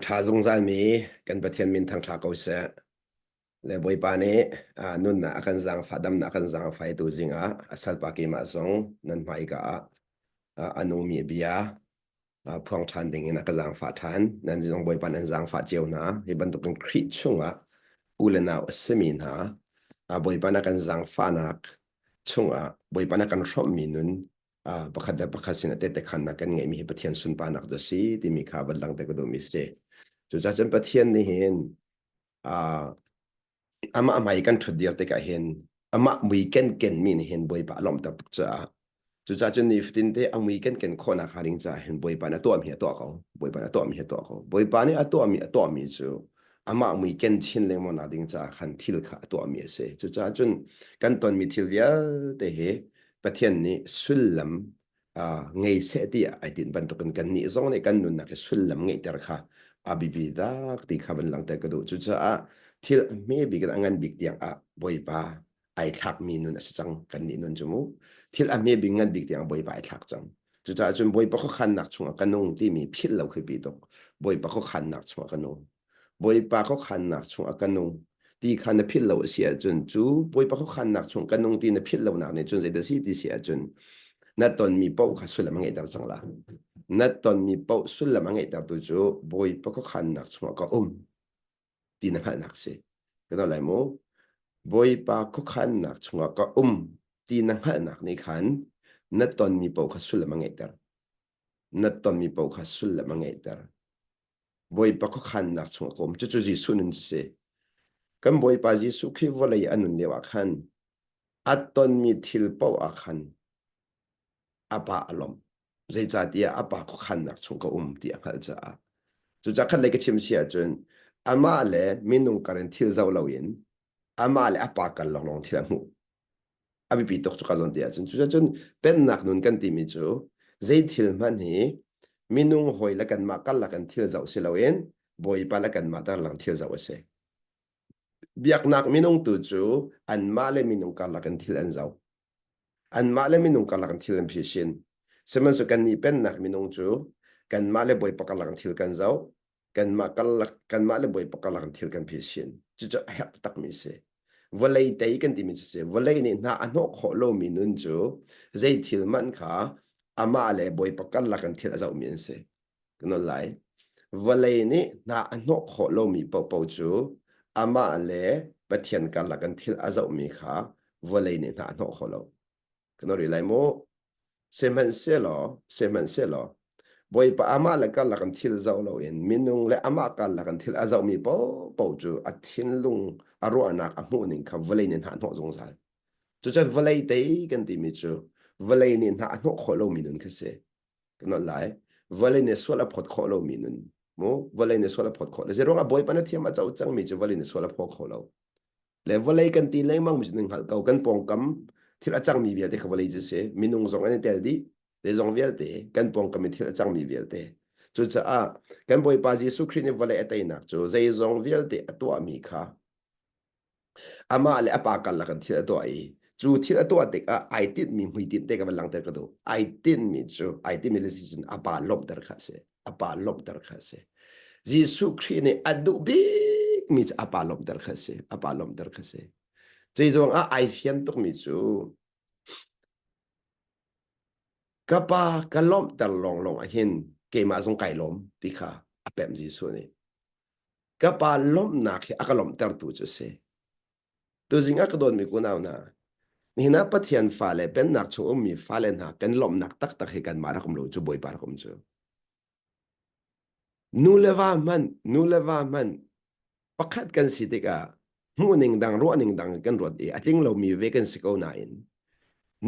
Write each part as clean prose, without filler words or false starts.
thà dùng zal mi kan pathian min thang tha ko se le boi pa ne nun na akan zang fa dam na akan zang fai tu zinga asal pa ki ma zong nan mai ka anu mi bia phuang than ding in akan zang fa than nan zong boi pa nan zang fa chiu na hi ban tu kan khri chunga ulena semin ha boi pa na kan zang fa nak chunga boi pa na kan shop mi nun pakhat da pakhat sin te te khan na kan ngai mi hi pathian sun pa nak do si ti mi kha ban lang te ko do mi se chu cha chen pathian ni hin ama amai kan thut dir te ka hin ama weekend ken min hin boi pa lom tak tuk cha chu cha chen ni fitin te am weekend ken khona haring cha hin boi pa na to mi to ko boi pa na to mi to ko boi pa ni to mi chu ama weekend chin le mo na ding cha khan thil kha to mi se chu cha chun kan ton mi thil ya te he pathian ni sulam ngay se ti ai tin ban to kan ni zong ne kan nun na ke sulam ngay ter kha abibi da ti kha ban lang te ka do chu cha thil me bi kan angan big tiang boi pa ai thak mi nun as chang kan ni nun chu mu thil me bi ngan big tiang boi pa ai thak chang chu cha chun boi pa kho khan nak chunga kanung ti mi phil lo khe bi dok boi pa kho khan nak chunga kanung boi pa kho khan nak chunga kanung ti khan na phil lo sia chun chu boi pa kho khan nak chung kanung ti na phil lo nak ne chun zai da si ti sia chun na ton mi pau kha sula mangai dar chang la na ton mi pau sula mangai dar tu chu boi pa kho khan nak chunga ka ti na khal nak se cái đó lại mô bôi ba khó khăn nạc chung có ti na khal nak ni khan na ton mi pau kha sul ma ngai tar na ton mi pau kha sul ma ngai tar bôi ba khó khăn nạc chung ko chu chu ji sunun se kan bôi pa ji su khi volai anun lewa khan aton mi thil pau a khan apa alom zai cha tia apa khó khăn nạc chung ko ti a khal cha chu cha khan lai ka chim sia chun ama le minung karen thil zau lo yin ama le apa kal long long thila mu abi pi tok chu ka zon dia chun chu chun pen nak nun kan ti mi chu zai thil man hi minung hoi la kan ma kal la kan thil zau se lo yin boi pa la kan ma tar lang thil zau se biak nak minung tu chu an ma le minung kal la kan thil an zau an ma le minung kal la kan thil an phi shin seman su kan ni pen nak minung chu kan ma le boi pa kal la kan thil kan zau kan ma le boi pa kal la kan thil kan phi shin chu chu hap tak mi se volei te kan ti mi se volei ni na ano kho lo mi nun chu zai thil man kha ama le boi pakal la kan thil azau min se kano lai volei ni na ano kho lo mi pau pau chu ama le pathian kan la kan thil azau mi kha volei ni na ano kho lo kano ri lai mo seman se lo boi pa ama la kan la kan thil zau lo in minung le ama kan la kan thil azau mi pau pau chu a thin lung aro anak amu ning kha volei ni na no zong zal chu cha volei te kan ti mi chu volei ni na no kho lo mi nun kha se kan lai volei ne swala phot kho lo mi nun mo volei ne swala phot kho le zero nga boi pa na thiam a chau chang mi chu volei ne swala phot kho lo le volei kan ti leng mang mi ning hal kau kan pong kam thil a chang mi bia te kha volei chu se minung zong an tel di le zong vial te kan pong kam thil a chang mi vial te chu cha kan boi pa ji su khri ni volei atai nak chu zai zong vial te atwa mi kha ama le apa kal la kan thil to ai chu thil to te ka ai tit mi hui tit te ka lang ter ka do ai tin mi chu ai tin mi le sin apa lop ter kha se apa lop ter kha se jisu khri ne adu big mi apa lop ter kha se apa lop ter kha se chei jong ai fian tok mi chu kapa kalom ter long long a hin ke ma jong kai lom ti kha apem jisu ne kapa lom na khi akalom ter tu chu se tu zinga ka don mi ku naw na ni na pathian fa le pen nak chu mi fa le na kan lom nak tak tak he kan mara kum lo chu boi par kum chu nu leva man pakhat kan si te ka mu ning dang ro ning dang kan rot e ating lo mi ve kan si ko na in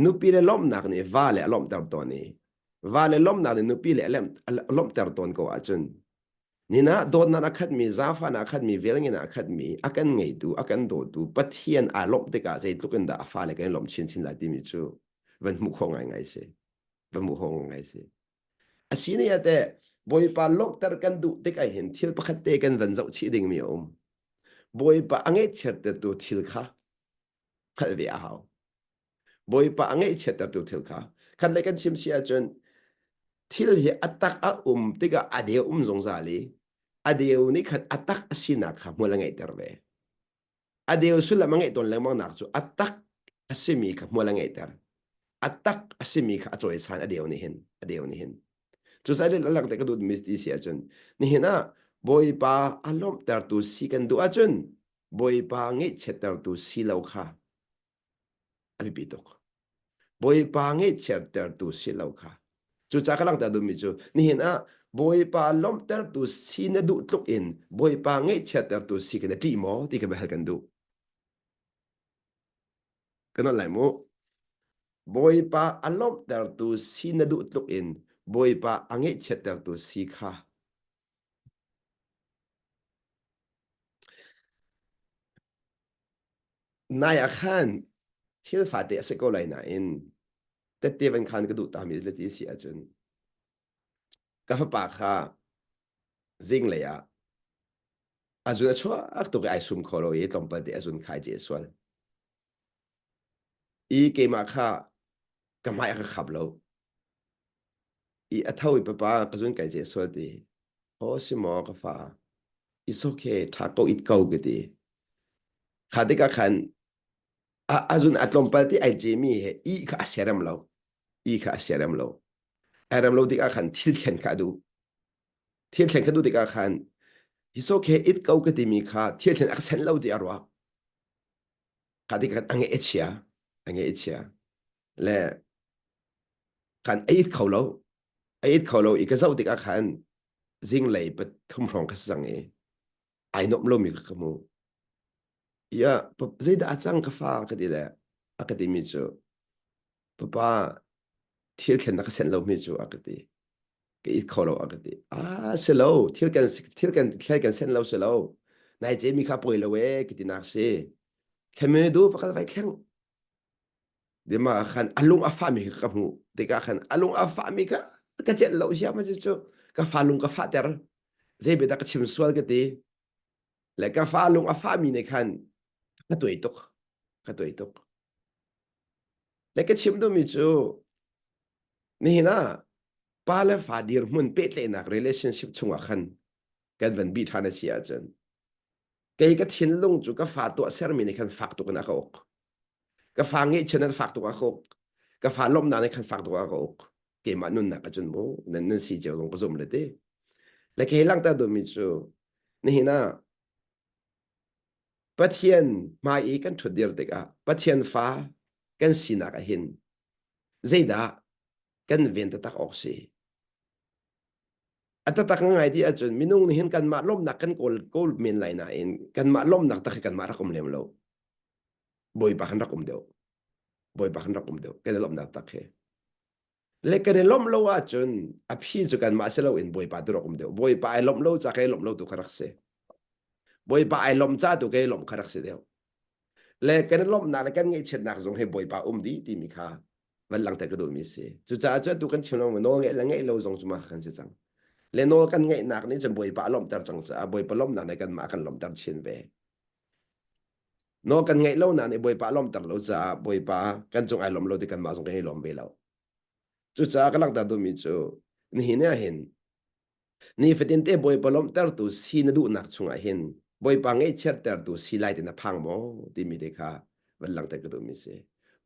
nu pi le lom nak ni va le lom tar to ni va le lom nak ni nu pi le lom tar ton ko a chun ni na dot na khat mi za fa na khat mi vel ngi na khat mi akan ngei tu akan do tu pathian a lom te ka sei tukin da fa le kan lom chin chin la ti mi chu van mu khong ngai ngai se van mu khong ngai se asini ya te boi pa lok tar kan du te ka hin thil pakhat te kan van zau chi ding mi boi pa ange chet te tu thil kha khal ve a hao boi pa ange chet te tu thil kha khat le kan chim sia chun thil hi atak te ka ade zong za li adeu ni khan atak asina kha molangai terbe adeu sula mangai ton lemang nak chu atak asimi kha molangai ter atak asimi kha achoi san adeu ni hin chu sai le lang te ka du mis ti sia chun ni hina boy pa alom ter tu si kan du achun boy pa ngai chetar tu si lau kha abi pitok boy pa ngai chetar tu si lau kha chu cha ka lang ta du mi chu ni hina boy pa lom ter tu si na du tluk in boy pa ngai chetar tu si kan ti mo ti ka ba hal kan du kan lai mo boy pa alom ter tu si na du tluk in boy pa angai chetar tu si kha nai a khan thil fa te se ko lai na in te te van khan ka du ta mi le ti si a chun ka fa pa kha zing le ya azuna chua ak to ai sum kholo ye tom pa de azun khai je swal I ke ma kha ka mai ka khap lo I a thawi pa pa ka zun kai je swal ti o si mo ka fa it's okay tha ko it kau ke ti kha de ka khan azun atlom pa ti ai je mi he I kha seram lo I kha seram lo aram lo ti ka khan thil khen ka du thil khen ka du ti ka khan it's okay it kau ke ti mi kha thil khen ak sen lo ti arwa kha de ka ange etchia le kan eit kholo eit kholo I ka zau ti ka khan zing lei pa thum rong ka sang e ai nom lo mi ka mu ya pa zai da achang ka fa ka di le akademi chu pa thil khen na ka sen lo mi chu akati ke it kholo akati se lo thil kan sen lo se lo nai je mi kha poi lo we ki ti nak se kheme du fa ka vai khen de ma khan alung afa mi ka mu de ka khan alung afa mi ka chen lo sia ma chu ka fa lung ka fa ter zai be da ka chim swal ka ti le ka fa lung afa mi ne khan ka toi tok ka toi tok le ka chim do mi chu ni na pa le fa dir mun pe le nak relationship chunga khan kan van bi thana sia chen ke ka thin lung chu ka fa to ser mi ne khan fak to na ka ok ka fa nge chen fak to ka ok ka fa lom na ne khan fak to ka ok ke ma nun na ka chun mo nan si je zong ka zum le te le ke lang ta do mi chu ni na pathian mai I kan thut dir te ka pathian fa kan sina ka hin zeida kan ven ta tak ok si ata tak ngai ti achun minung ni hin kan ma lom nak kan kol min lai na in kan ma lom nak ta kan ma rakum lem lo boy pa kan rakum deu boy pa kan rakum deu kan lom nak tak he le kan lom lo wa chun a phi chu kan ma se lo in boy pa tu rakum deu boy pa ai lom lo cha kai lom lo tu kharak se boy pa ai lom cha tu kai lom kharak se deu le kan lom na le kan ngai chet nak zong he boy pa di ti mi kha van lang ta ka do mi se chu cha cha tu kan chim lo no ngai la ngai lo zong chu ma kan se chang le no kan ngai nak ni chen boy pa lom tar chang cha boy pa lom na ne kan ma kan lom tar chin ve no kan ngai lo na ne boy pa lom tar lo cha boy pa kan chung ai lom lo ti kan ma zong kai lom ve lo chu cha ka lang ta do mi chu ni hin ya hin ni fetin te boy pa lom tar tu si na du nak chung a hin boy pa ngai chet tar tu si lai te na phang mo ti mi de kha van lang ta ka do mi se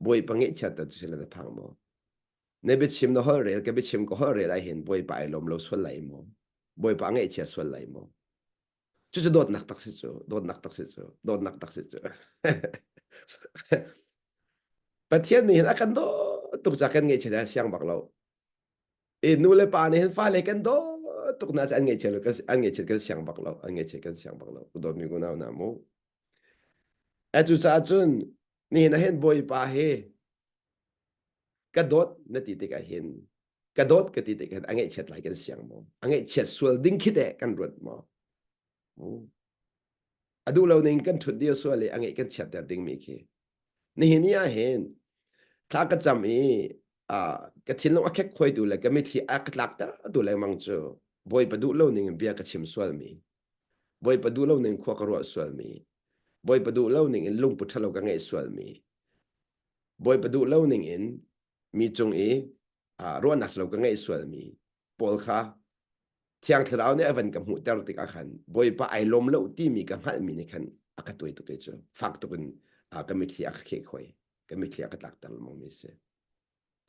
boy pa ngai chet tar tu si la na phang mo ne be chim no hol re ke be chim ko hol re lai hin boy pa ai lom lo swal lai mo boy pa ngai chet swal lai mo chu chu dot nak tak si chu dot nak tak si chu dot nak tak si chu pathian ni na kan do tuk cha kan ngai chet siang bak lo e nu le pa ni hen fa le kan do tuk na cha an ngai chet kan an ngai chet kan siang bak lo an ngai chet kan siang bak lo do mi ko na mo a chu cha chun ni na hen boy pa he ka dot na ti te ka hen ka dot ka ti te kan an ngai chet lai kan siang mo an ngai chet swal ding khite kan rut mo adu lo ning kan thut dia swal le an ngai kan chet der ding mi ki ni hin ya hen tha ka cham e ka thin lo akhek khoi du la ka mi thi ak tlak ta du le mang chu boy pa du lo ning bia ka chim swal mi boy pa du lo ning khwa ka ro swal mi boy pa du lo ning in lung pu thalo ka ngai swal mi boy pa du lo ning in mi chung e ro nak lo ka ngai swal mi pol kha thiang thlarau ne avan kam hu tar tik a khan boi pa ai lom lo ti mi kam hal mi ni khan akatoi to ke chu fak to kun a kamit li ak khe khoi kamit li ak tak tal mo mi se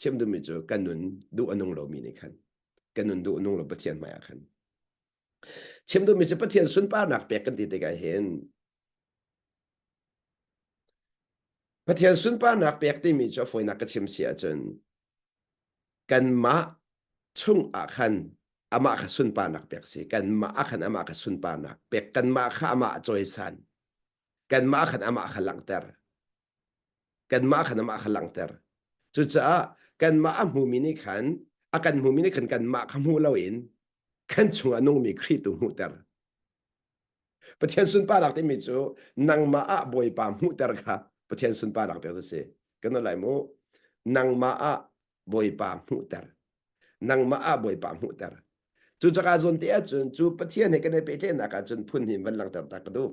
chem du mi chu kanun du anung lo mi ni khan kanun du anung lo pathian mai a khan chem du mi chu pathian sun pa nak pe kan ti te ga hen pathian sun pa nak pe ti mi chu foi nak ka chem sia chen kan ma chung a khan ama kha sun pa nak pek si kan ma a khan ama kha sun pa nak pek kan ma kha ama choi san kan ma khan ama kha lang ter kan ma khan ama kha lang ter chu cha kan ma a mu mi ni khan a kan mu mi ni khan kan ma kha mu lo in kan chung anung mi khri tu mu ter pathian sun pa nak ti mi chu nang ma a boi pa mu ter kha pathian sun pa nak pe se kan lai mo nang ma a boi pa mu ter nang ma a boi pa mu ter chu chaka zon te a chun chu pathian he kan pe te na ka chun phun him van lang tar ta ka du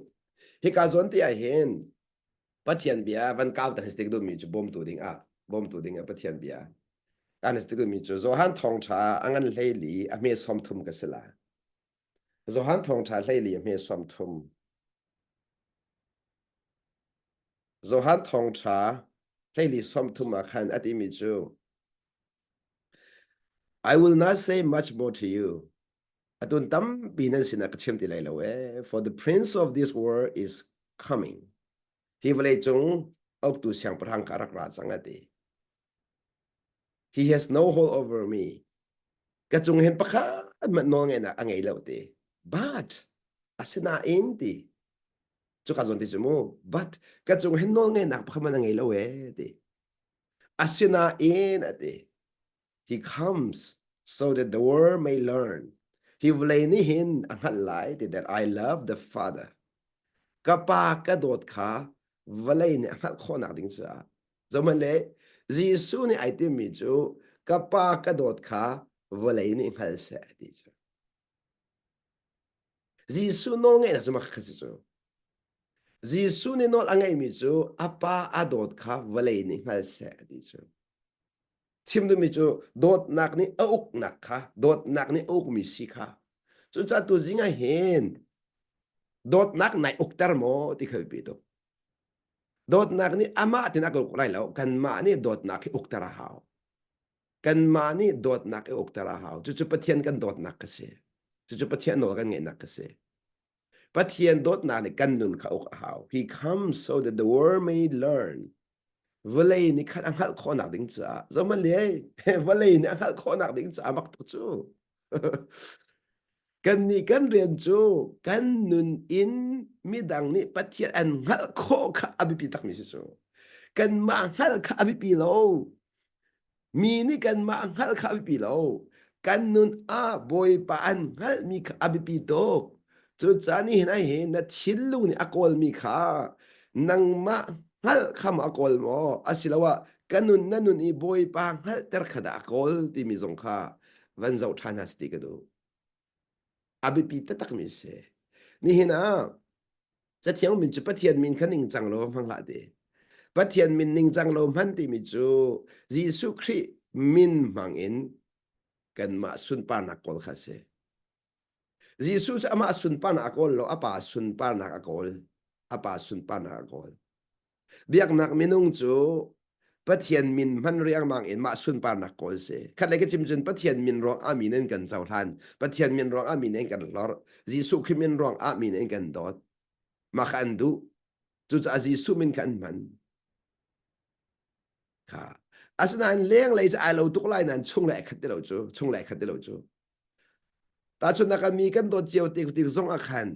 hi ka zon te a hen pathian bia van kaw ta stik du mi chu bom tu ding a pathian bia kan stik du mi chu zo han thong cha angan hlei li a me som thum ka sela zo han thong cha hlei li a me som thum zo han thong cha hlei li som thum a khan ati mi chu I will not say much more to you atun tam pinan sina ka chem ti lai lo for the prince of this world is coming hi vale chung ok tu siang prang karak ra chang ati he has no hold over me ka chung hen pakha ma no nge na angai lo ti but asina in ti chu ka zon ti chu mo but ka chung hen no nge na pakha ma ngai lo ti asina in ati he comes so that the world may learn hi vale ni hin ang halai that I love the father kapa ka dot kha valai ne hal khona ding cha zaman le jisu ni item mi chu kapa ka dot kha valai ni hal se ti cha jisu no nge na chuma kha chu jisu ni no angai mi chu apa adot kha valai ni hal se ti chu chim du mi chu dot nak ni auk nak kha dot nak ni auk mi si kha chu cha tu jinga hen dot nak nai uktar mo ti khal pi to dot nak ni ama tin ako kulay law kan ma ni dot nak ki uktara haw kan ma ni dot nak ki uktara haw chu pathian kan dot nak kasi chu pathian no kan ngai nak kasi pathian dot na ni kan nun ka uk haw he comes so that the world may learn valay ni khan ang hal kho nak ding cha zaman le valay ni ang hal kho nak ding cha mak tu chu kan ni kan rian chu kan nun in midang ni pathian an hal kho kha abi pi tak mi chu kan ma hal kha abi pi lo mi ni kan ma hal kha abi pi lo kan nun a boy pa an hal mi kha abi pi to chu cha ni na he na thil lu ni akol mi kha nang ma hal kham akol mo asilawa kanun nanun i boy pa hal ter khada akol ti mi zong kha van zau thana sti ka do abi pi ta tak mi se ni he na cha thiang min chu pathian min khaning chang lo phang la de pathian min ning chang lo man ti mi chu jisu khri min mang in kan ma sun pa na kol kha se jisu cha ama sun pa na kol lo apa sun pa na kol apa sun pa na kol biak nak minung chu pathian min man riang mang in ma sun pa na kol se khat le ke chim chun pathian min rong a min en kan chau than pathian min rong a min en kan lor jisu khri min rong a min en kan dot ma khan du chu cha jisu min kan man kha asna an leng lai cha alo tuk lai nan chung lai khat de lo chu chung lai khat de lo chu ta chu na ka mi kan dot chiao ti ti zong a khan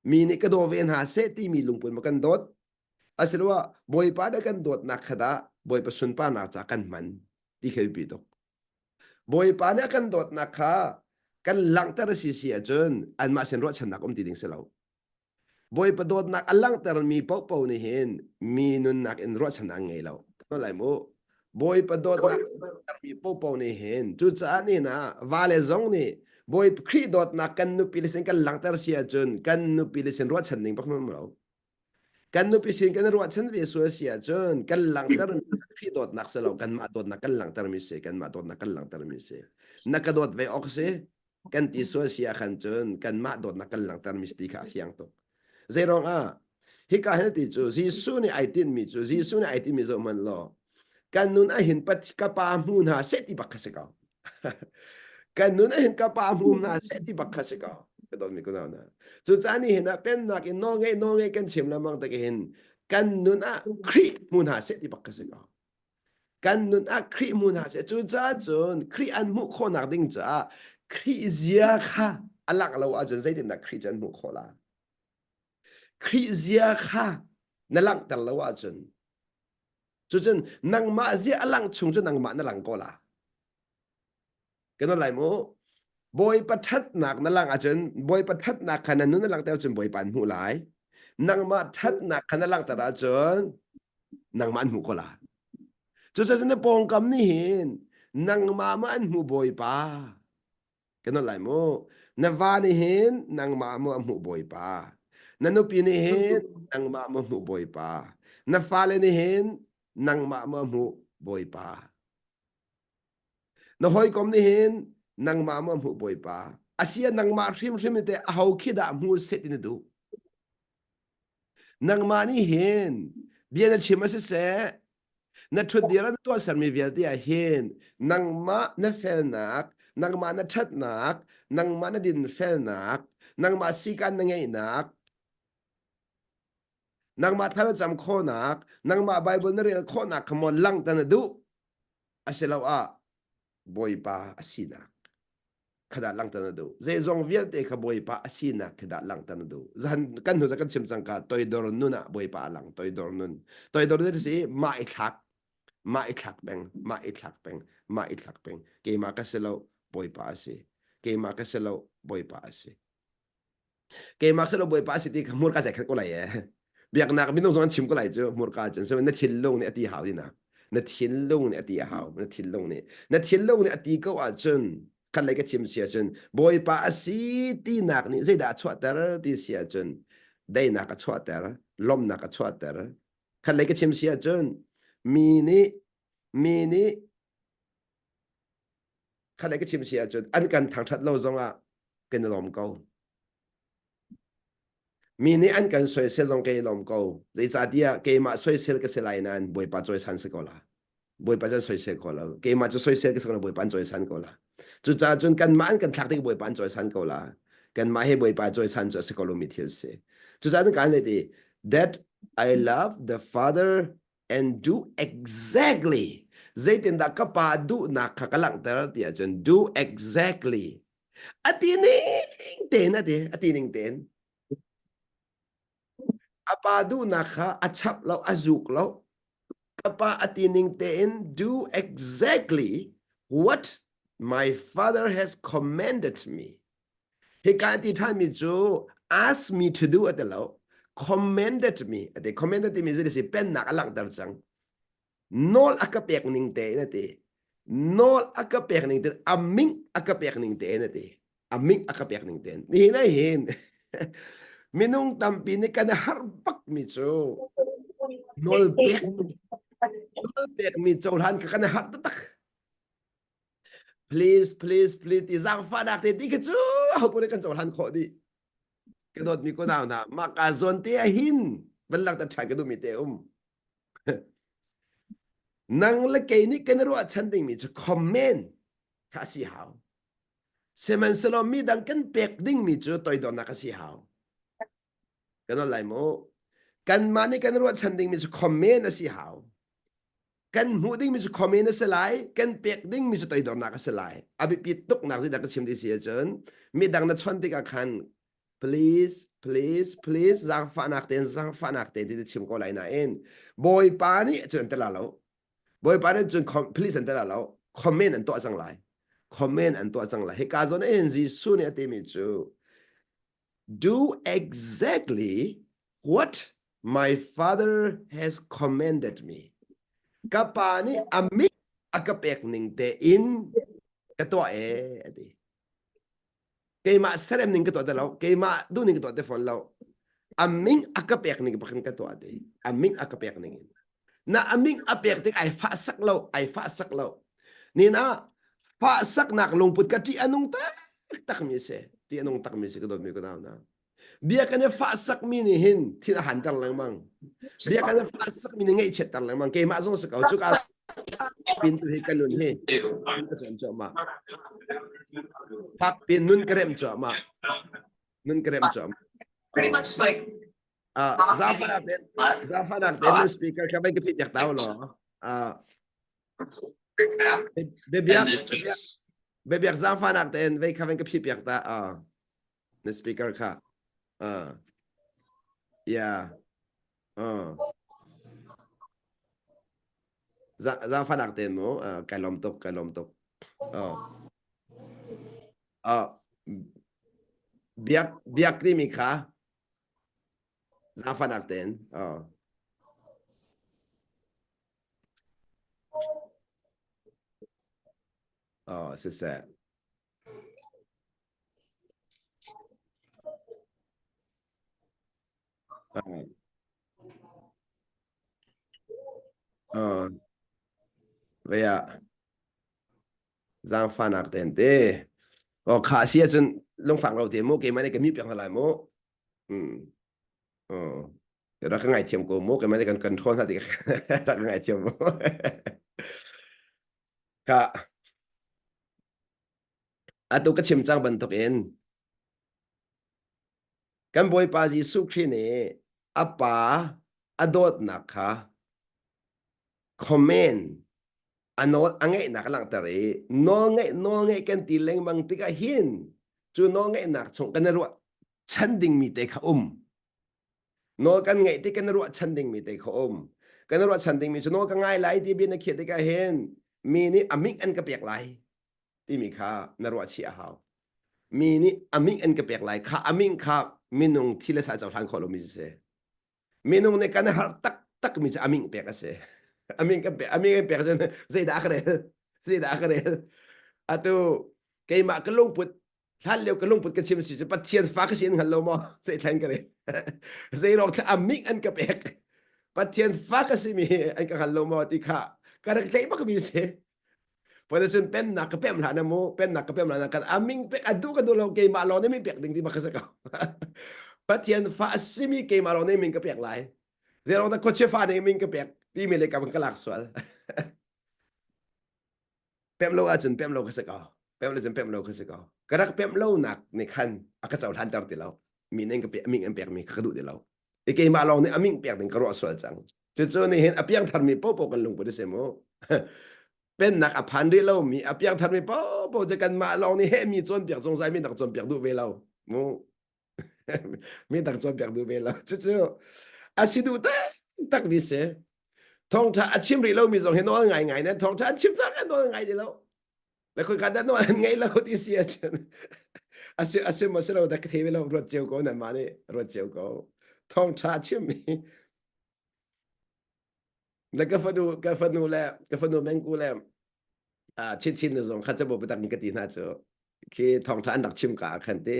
mi ni ka do ven ha se ti mi lungpun ma kan dot asilwa boy pa da kan dot na khada boy pa sun pa na cha kan man ti khel pi dok boy pa na kan dot na kha kan lang tar si si a chun an ma sen ro chan na kom ti ding se lo boy pa dot nak alang tar mi pau pau ni hen mi nun nak en ro chan ang ngei lo no lai mo boy pa dot nak tar mi pau pau ni hen chu cha ni na vale zong ni boy khri dot nak kan nu pilisen kan lang tar si a chun kan nu pilisen ro chan ning pak no lo kan nu pisin kan ro chan ve so si a chun kan lang tar khri dot nak se lo kan ma dot nak kan lang tar mi se kan ma dot nak kan lang tar mi se nakadot ve ok se kan ti so sia khan chun kan ma dot na kan lang tan misti kha fiang to zerong a hi ka hen ti chu jisu ni ai tin mi chu jisu ni ai tin mi zo man lo kan nun a hin pat ka pa mu na se ti bak se ka kan nun a hin ka pa mu na se ti bak se ka ka don mi ko na chu cha ni hin a pen na ki no nge kan chim la mang ta ki hin kan nun a khri mu na se ti bak se ka kan nun a khri mu na se chu cha chun khri an mu kho na ding cha khri zia kha alak lo a chen zai tin na khri chan mu kho la khri zia kha na lang tal lo a chen chu chen nang ma zia alang chung chu nang ma na lang ko la cái nó lại mô bồi bắt thắt nạc nó lang à chân bồi bắt thắt nạc khả năng nó lang theo chân bồi bàn hụ lại năng mà thắt nạc khả năng lang ta ra chân năng mà ăn hụ có là chú cho chân nó bông cầm ní hin năng mà ăn hụ bồi ba cái nó lại mô nó va ní hin năng mà ăn hụ bồi ba nó nụ pi ní hin năng mà ăn hụ bồi ba nó pha lên ní hin năng mà ăn hụ bồi ba nó hoi kom ní hin nang ma ma mu boi pa asia nang ma hrim te a hau khida mu set in du nang ma ni hen bian chima se na thud dira to sar mi vel dia hen nang ma na fel nak nang ma na that nak nang ma na din fel nak nang ma si kan na ngai nak nang ma thara jam kho nak nang ma bible na rel kho nak khamon lang tan du aselaw a boi pa asina khada lang tan do ze zong vial te kha boi pa asina khada lang tan do zan kan hu zakan chim chang ka toy dor nuna boi pa lang toy dor de si ma i thak beng ma i thak beng ke ma ka selo boi pa si ke ma ka selo boi pa si ke ma selo boi pa si ti mur ka zakhat ko la ye biak nak bin zong chim ko lai chu mur ka chen so na thil long ni ati haw di na na thil long ni ati haw na thil long ni ati ko a chun kan lai ka chim sia chun boy pa asi ti nak ni zai da chwa tar ti sia chun dai nak ka chwa tar lom nak ka chwa tar kan lai ka chim sia chun mi ni kan lai ka chim sia chun an kan thang that lo zong a kan lom ko mi ni an kan soi se zong ke lom ko dei cha dia ke ma soi sel ka se lai nan boy pa choi san se ko la boy pa cha soi se ko la ke ma cha soi se ka se ko boy pan choi san ko la chu cha chun kan man kan thak de boy pan choi san ko la kan ma he boy pa choi san cho se ko lo mi thil se chu cha kan le de that I love the father and do exactly zaitin da ka pa du na kha kalang tar tia chun do exactly atining ten ati atining ten apa du na kha achap lo azuk lo kapa atining ten do exactly what my father has commanded me he can't tell me to ask me to do it lo commanded me the commanded me is this pen na alang dar chang nol akapek ning te na te nol akapek ning te aming akapek ning te na te aming akapek ning te ni na hin minung tampi ni kana harbak mi cho nol pek mi cho han ka kana har tak please ti giang pha dak te ti ke chu ho ko kan cho han kho di cái đột mi có nào nào mà cả dồn tia hin vẫn lạc đặt cái đồ mi te năng là cái ní cái nào chân tình mi cho comment khá si hào xem anh sẽ làm mi đang cần bẹc đinh mi cho tôi đó là khá si hào cái nó lại mô cần mà ní cái nào chân tình mi cho comment là si hào cần mu đinh mi cho comment là sẽ lại cần bẹc đinh mi cho tôi đó là khá sẽ lại à bị bị tục nạc gì đặc cái chim đi xia chân mi đang là chân tình khăn please giang pha nak ten thì chim có lại na en boy pa ni chân tela lo boy pa ni chân please tela lo comment an to sang lại comment an to sang lại he ka zon en ji su ne te mi chu do exactly what my father has commanded me ka pa ni ami akapek ning te in ka to ati kay ma serem ning kato dalaw kay ma du ning kato phone law aming akapek ning pakin kato ate aming akapek ning na aming apek tik ay fa sak law ni na fa sak nak lungput ka ti anong ta ตักมีเสที่นงตักมีเสก็โดนมีก็ดาวนะเบียกันเนี่ยฟ้าสักมีนี่หินที่อาหารตังหลังมังเบียกันเนี่ยฟ้าสักมีนี่ไงเช็ดตังหลังมังเกมาส่งสกาวจุกอาปินตุให้กันนุนเฮปินตุจอมจอมาพักปินนุนเกรมจอมานุนเกรมจอม Pretty much like Zafan natin speaker ka ba kapiyak tao lo bebiyak Zafan natin ba ka ba kapiyak ta na speaker ka yeah Zafan natin mo kalomtok biyak ni Mika Zafan natin c'est ça vậy à Giang Phan Hạc Tiền thế khả sĩ chân long phẳng đầu tiên mô cái máy này cái mi biển lại mô rồi đó cái ngày chiếm của mô cái máy này cần control thì đó cái ngày chiếm mô khả tôi cái chiếm trang bần tục in cái bồi ba gì su khi này apa adot nạc khả comment anh ấy nạc lăng tari no ngay cái tỷ lệ bằng tika hin chú no ngay nạc trong cái nào chân đình mi tê khá no kan ngay ti kan ruwa chanding mi te khom kan ruwa chanding mi no ka ngai lai ti bin na khit ka hen mi ni amik an ka pek lai ti mi kha na ruwa chi a haw mi ni amik an ka pek lai kha aming kha minung thile sa chaw thang kholo mi se minung ne kan har tak mi cha aming pek ase aming ka pek zai da khare atu ke ma ka lung putท่านเลี้ยวกระลุงปุดกระชิมสิจะปัดเทียนฟ้ากระชินหันลมอเสียแทนกันเลยเสียรอกถ้าอามิกอันกับเอกปัดเทียนฟ้ากระชิมีอันกับหันลมอติค่ะการเลี้ยมักมีเสียพอจะจนเป็นนักกระเพ็มหลานโมเป็นนักกระเพ็มหลานกันอามิงเป็กอดูกันดูเราเกมมาลอนนี่ไม่เปียกดึงที่มาขสกปัดเทียนฟ้าสิมีเกมมาลอนนี่มิงกระเปียกไหลเสียรอกถ้าโคชฟ้านี่มิงกระเปียกที่มีเลยกับมันกระลักสวลเพ็มโลอาจนเพ็มโลขสกเพ็มโลจนเพ็มโลขสกกระดักเพ็มโลหนักในขั้นอากาศทันตามติเรามีเองกับเปียมิงเปียกมีกระดูติเราไอ้เกมมาลองเนี่ยมิงเปียกถึงกระโดดสวนจังจู่ๆนี่เห็นอเปียงทันมีโป๊ะกันลงไปด้วยเสมอเป็นนักอภันดิเรามีอเปียงทันมีโป๊ะจะกันมาลองนี่เฮ้มีจนเปียกสงสัยมีตักจนเปียกดูเวลาโมมีตักจนเปียกดูเวลาจู่ๆอาศิดูตักวิเศษทองท่าชิมรีเรามีสองเห็นน้อยไงเนี่ยทองท่าชิมซักกันน้อยไงเดียวแล้วคนกันน้อยไงเราที่เสียจนอาศิมาเสร็จเราดักเทวิเรารถเจียวก็นั่นมาเนี่ยรถเจียวก็ทองท่าชิมมีแล้วก็ฟันนูแมงกูแล้วชินนะสองข้าจะบอกไปตักมีกติน่าจะคือทองท่านดักชิมกาขันตี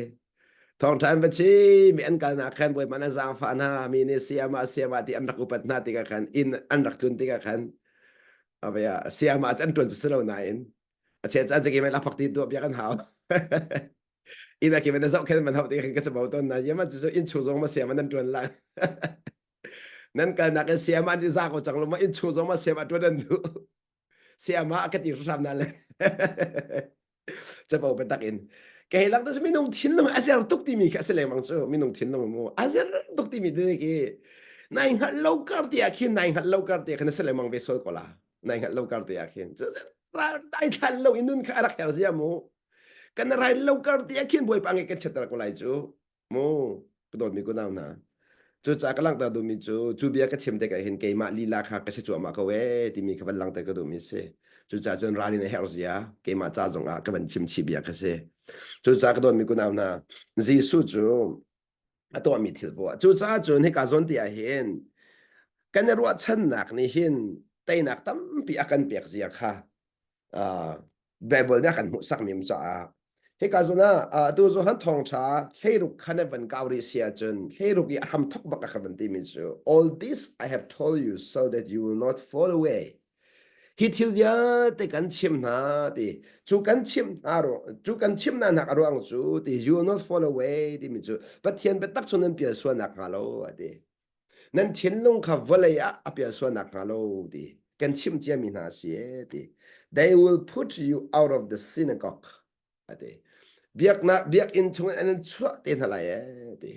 ทองท่านบัญชีมีอันกันนะขันบ่อยมันจะางฟันฮะมีเนเซียมาที่อันดักอุปัตนาติกาขันอินอันดักตุนติกาขันเอาไปเสียมาอันตุนสุดแล้วนายเช่นอันจะกินไม่รับพักตีตัวเบียกันหาวอินอะกินไม่ได้สักแค่มันทำตีกันก็จะบอกต้นนะยังมันจะอินชูซงมาเสียมันนั่นตุนละนั่นกันนักเสียมาที่ซากเขาจังลงมาอินชูซงมาเสียมาตัวนั้นดูเสียมาก็ติดทำนั่นเลยจะบอกเป็นตักอินแกเห็นแล้วจะไม่นุ่งทิ้งลงอาเซียนตุกตีมีแค่เสลมังโซไม่นุ่งทิ้งลงมั้งอาเซียนตุกตีมีด้วยกี่นายหัดโลการ์ตีอาคินนายหัดโลการ์ตีอาคินเสลมังเวสโซก็ละนายหัดโลการ์ตีอาคินจะได้ทันโลอินุนข้ารักแค่เสียมูกันอะไรโลการ์ตีอาคินบ่อยปังเอกเชตระก็ไล่จูมูก็โดนมีกูน่านะจู่จากลังตาดูมีจู่เบียก็เชื่อมเด็กเห็นเกมาลีลาค่ะก็จะจวบมาเขาเว้ที่มีขบันลังแต่ก็ดูมีเสจู่จากจนราลีในเฮลส์ยาเกมาจ้าจงก็เป็นชิมชีเบียก็เสจู่จากก็โดนมีกูน่านะจีสุจู่ตัวมีทิลบัวจู่จากจนให้การสนที่เห็นกันรัวชันหนักนี่เห็นแต่หนักตั้มปีอาการเปียกเสียค่ะไบเบิลเนี่ยกันมุสักมิมจ้าเฮกาโซน่าตัวโซฮันทองชาเฮรุกคันวันกาวริเซียจนเฮรุกยาทำทุกบักขันตีมิจู all this I have told you so that you will not fall away hi thil ya te kan chim na ti chu kan chim aro chu kan chim na nak aro ang chu ti you will not fall away ti mi chu pathian be tak chunan pia suan nak halo ati nan thin lung kha vale ya apia suan nak halo ti kan chim chia mi na si ti they will put you out of the synagogue ati biak na biak in chung an chua te thala ya ti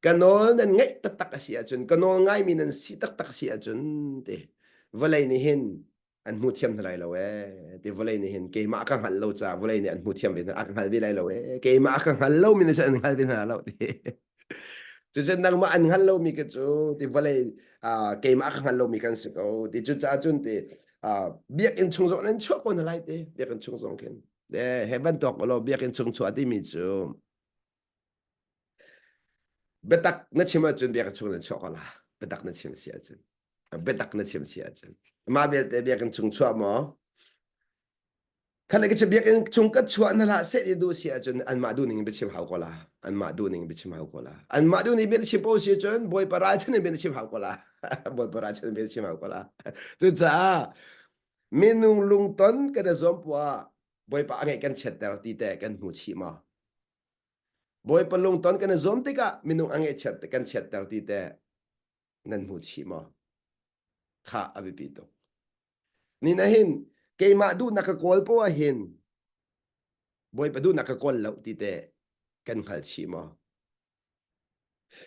kanol nan ngai tak tak si achun kanol ngai mi nan si tak tak si achun ti vale ni hin an mu thiam thalai lo ti vale ni hin ke ma ka hal lo cha vale ni an mu thiam bin ak hal bi lai lo ke ma ka hal lo mi na san hal bin ha lo ti chu chen nang ma an hal lo mi ke chu ti vale ke ma ka hal lo mi kan se ko ti chu cha chun ti biak in chung zo nan chua ko na lai ti biak in chung zo ken de heaven tok lo biak in chung chua ti mi chu betak na chima chun biak chung na chua ko la betak na chim sia chun betak na chim sia chun ma bel te biak in chung chua mo khala ke biak in chung ka chua na la se du sia chun an ma du ning be chim hau ko la an ma du ning be chim hau ko la an ma du ni be chim po sia chun boy para chun be chim hau ko la boy para chun be chim hau ko la tu cha minung lung ton ka da zom pwa boy pa ngai kan chet ter ti te kan hu chi ma boy pa lung ton kan zom te ka minung angai chet kan chet ter ti te nan hu chi ma kha abi pi to ni na hin ke ma du nakakol po a hin boy pa du nakakol lo ti te kan khal chi ma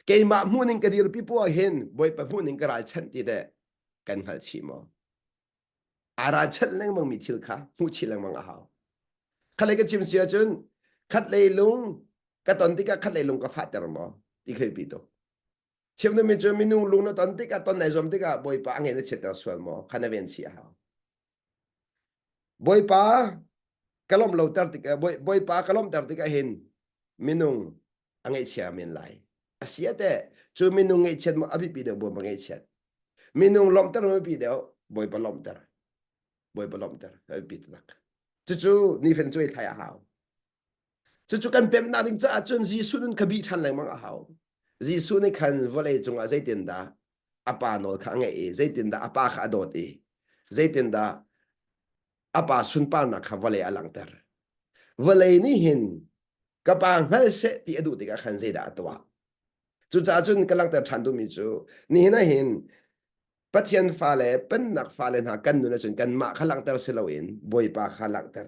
ke ma muning kadir pi po a hin boy pa muning karal chan ti te kan khal chi ma ara chan leng mang mi thil kha hu chi lang mang a haw khale ka chim sia chun khat le lung ka ton ti ka khat le lung ka fa ter mo ti khoi pi to chim na mi chu minung lung na ton ti ka ton nai zom ti ka boy pa ngai na chet ter swal mo khana ven chi a haw boy pa kalom lo tar tika boy pa kalom tar tika hin minung angai chia min lai asia te chu minung ngai chet mo abi pi de bo ngai chet minung lom tar mo pi de boy pa lom tar abi pi tak chu ni fen chui thai a haw chu kan pem na ding cha chun ji sunun khabi than lai mang a haw ji sun ni khan vole chung a zai tin da apa no kha ngai e zai tin da apa kha dot e zai tin da apa sun pa na kha vole alang tar vale ni hin kapang hal se ti adu ti ka khan se da atwa chu cha chun kalang tar chan du mi chu ni na hin pathian fa le pen nak fa le na kan nu na chun kan ma khalang tar se lo in boy pa khalang tar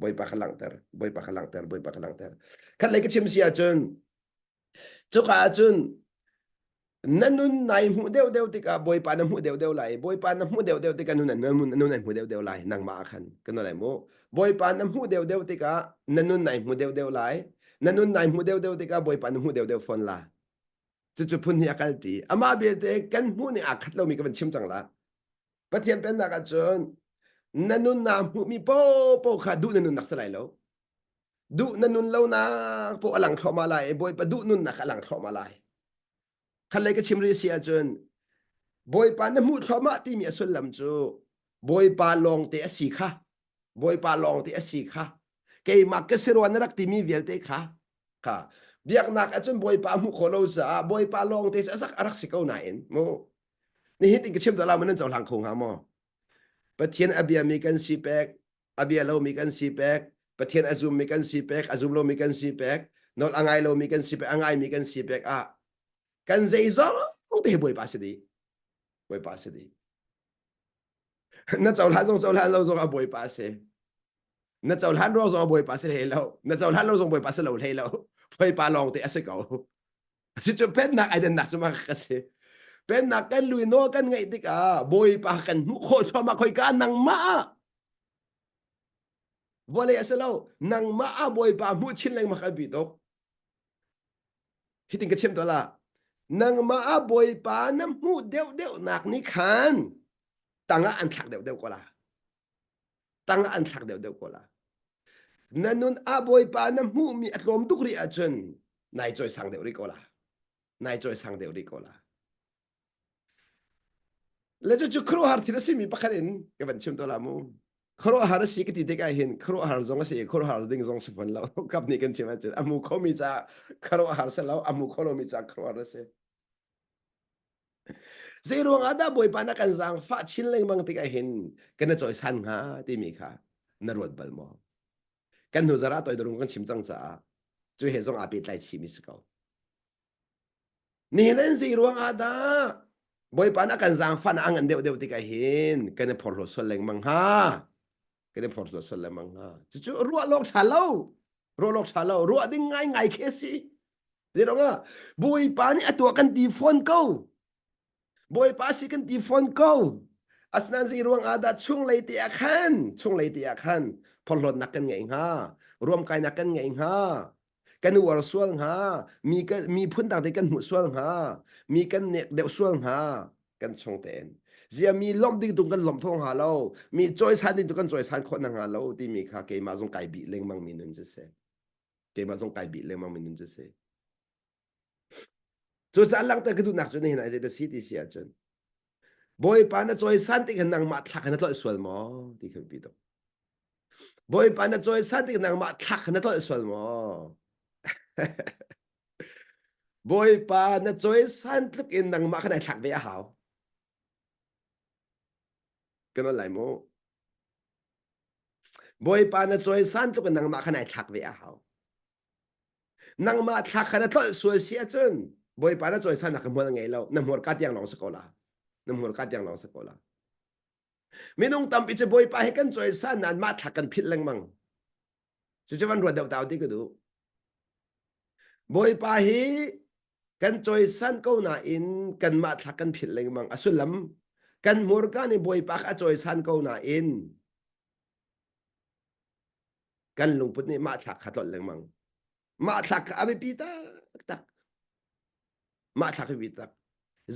boy pa khalang tar boy pa khalang tar boy pa khalang tar khat le ka chim sia chun chu ka chun nanun nai mu deu deu ti ka boy pa na mu deu deu lai boy pa na mu deu deu ti ka nun nai mu deu deu lai nang ma khan kan no lai mo boy pa na mu deu deu ti ka nanun nai mu deu deu lai nanun nai mu deu deu ti ka boy pa na mu deu deu fon la chu chu phun hi akal ti ama be te kan mu ni akhat lo mi ka ban chim chang la pathian pen na ka chon nanun na mu mi po po kha du nanun nak salai lo du nanun lo na po alang thoma lai boy pa du nun nak alang thoma lai khan lai ka chim ri sia chon boy pa na mu thoma ti mi asul lam chu boy pa long te asi kha boy pa long te asi kha ke ma ka sero na rak ti mi vel te kha kha biak nak achun boy pa mu kholo sa boy pa long te sak arak sikau na in mo ni hit in ka chim to la man chaw lang khong ha mo pathian abia mi kan si pek abia lo mi kan si pek pathian azum mi kan si pek azum lo mi kan si pek nol angai lo mi kan si pek angai mi kan si pek a kan zei zo te boy pa si di boy pa si di na chaw lan lo zo a boy pa se na chaw lan ro zo a boy pa se he lo na chaw lan lo zo boy pa se lo he lo boy pa long te ase ko si chu pen na ai den na su ma ka se pen na kan lui no kan ngai ti ka boy pa kan mu kho so ma khoi ka nang ma vole ase lo nang ma a boy pa mu chin leng ma ka bi to hiting ka chem to la nang ma a boy pa na mu deu deu nak ni khan tanga an thak deu deu ko la tanga an thak deu deu ko la nanun a boy pa na mu mi atlom tukri a chun nai choi sang deu ri ko la nai choi sang deu ri ko la le chu khro har thila si mi pakharin ke ban chim to la mu khro har si ki ti de ka hin khro har zong se khro har ding zong se pon la kap ni kan chim a chun amu kho mi cha khro har se la amu kho lo mi cha khro har se zero ada boy pa na kan zang fa chin leng mang tika hin kan na choi san nga ti mi kha na rot bal mo kan nu zara toy dorung kan chim chang cha chu he zong apit lai chi mi sko ni len zero ada boy pa na kan zang fa na ang an deu deu tika hin kan na phor lo sol leng mang ha kan na phor lo sol leng mang ha chu ruwa lok cha lo ruwa lok cha lo ruwa ding ngai ngai khe si zero nga boy pa ni atwa kan ti phone ko boy pa si kan ti phone ko asnan si ruang ada chung lei ti akhan pholot nakan ngai ha rom kai nakan ngai ha kan war sual ha mi phun dang te kan mu sual ha mi kan nek de sual ha kan chung ten zia mi lom ding tung kan lom thong ha lo mi choi san ding tu kan choi san khot na ha lo ti mi kha ke ma jong kai bi leng mang min nun je se ke ma jong kai bi leng mang min nun je se chu cha lang ta ka du nak chu ni na je de city sia chun boy pa na choi san ti kan nang ma thak na to sual mo ti kan pi to boy pa na choi san ti kan nang ma thak na to sual mo boy pa na choi san tluk in nang ma khana thak be a hao kan no lai mo boy pa na choi san tluk nang ma khana thak be a hao nang ma thak khana to sual sia chun boy pa na choi san nak mo ngai lo na mor ka tiang long skola na mor ka tiang long skola minung tam pi che boy pa he kan choi san nan ma thak kan phit lang mang chu che van ro dau tau ti ku du boy pa hi kan choi san ko na in kan ma thak kan phit lang mang asulam kan mor ka ni boy pa ka choi san ko na in kan lung put ni ma thak kha tol lang mang ma thak abi pi ta tak ma thak bi tak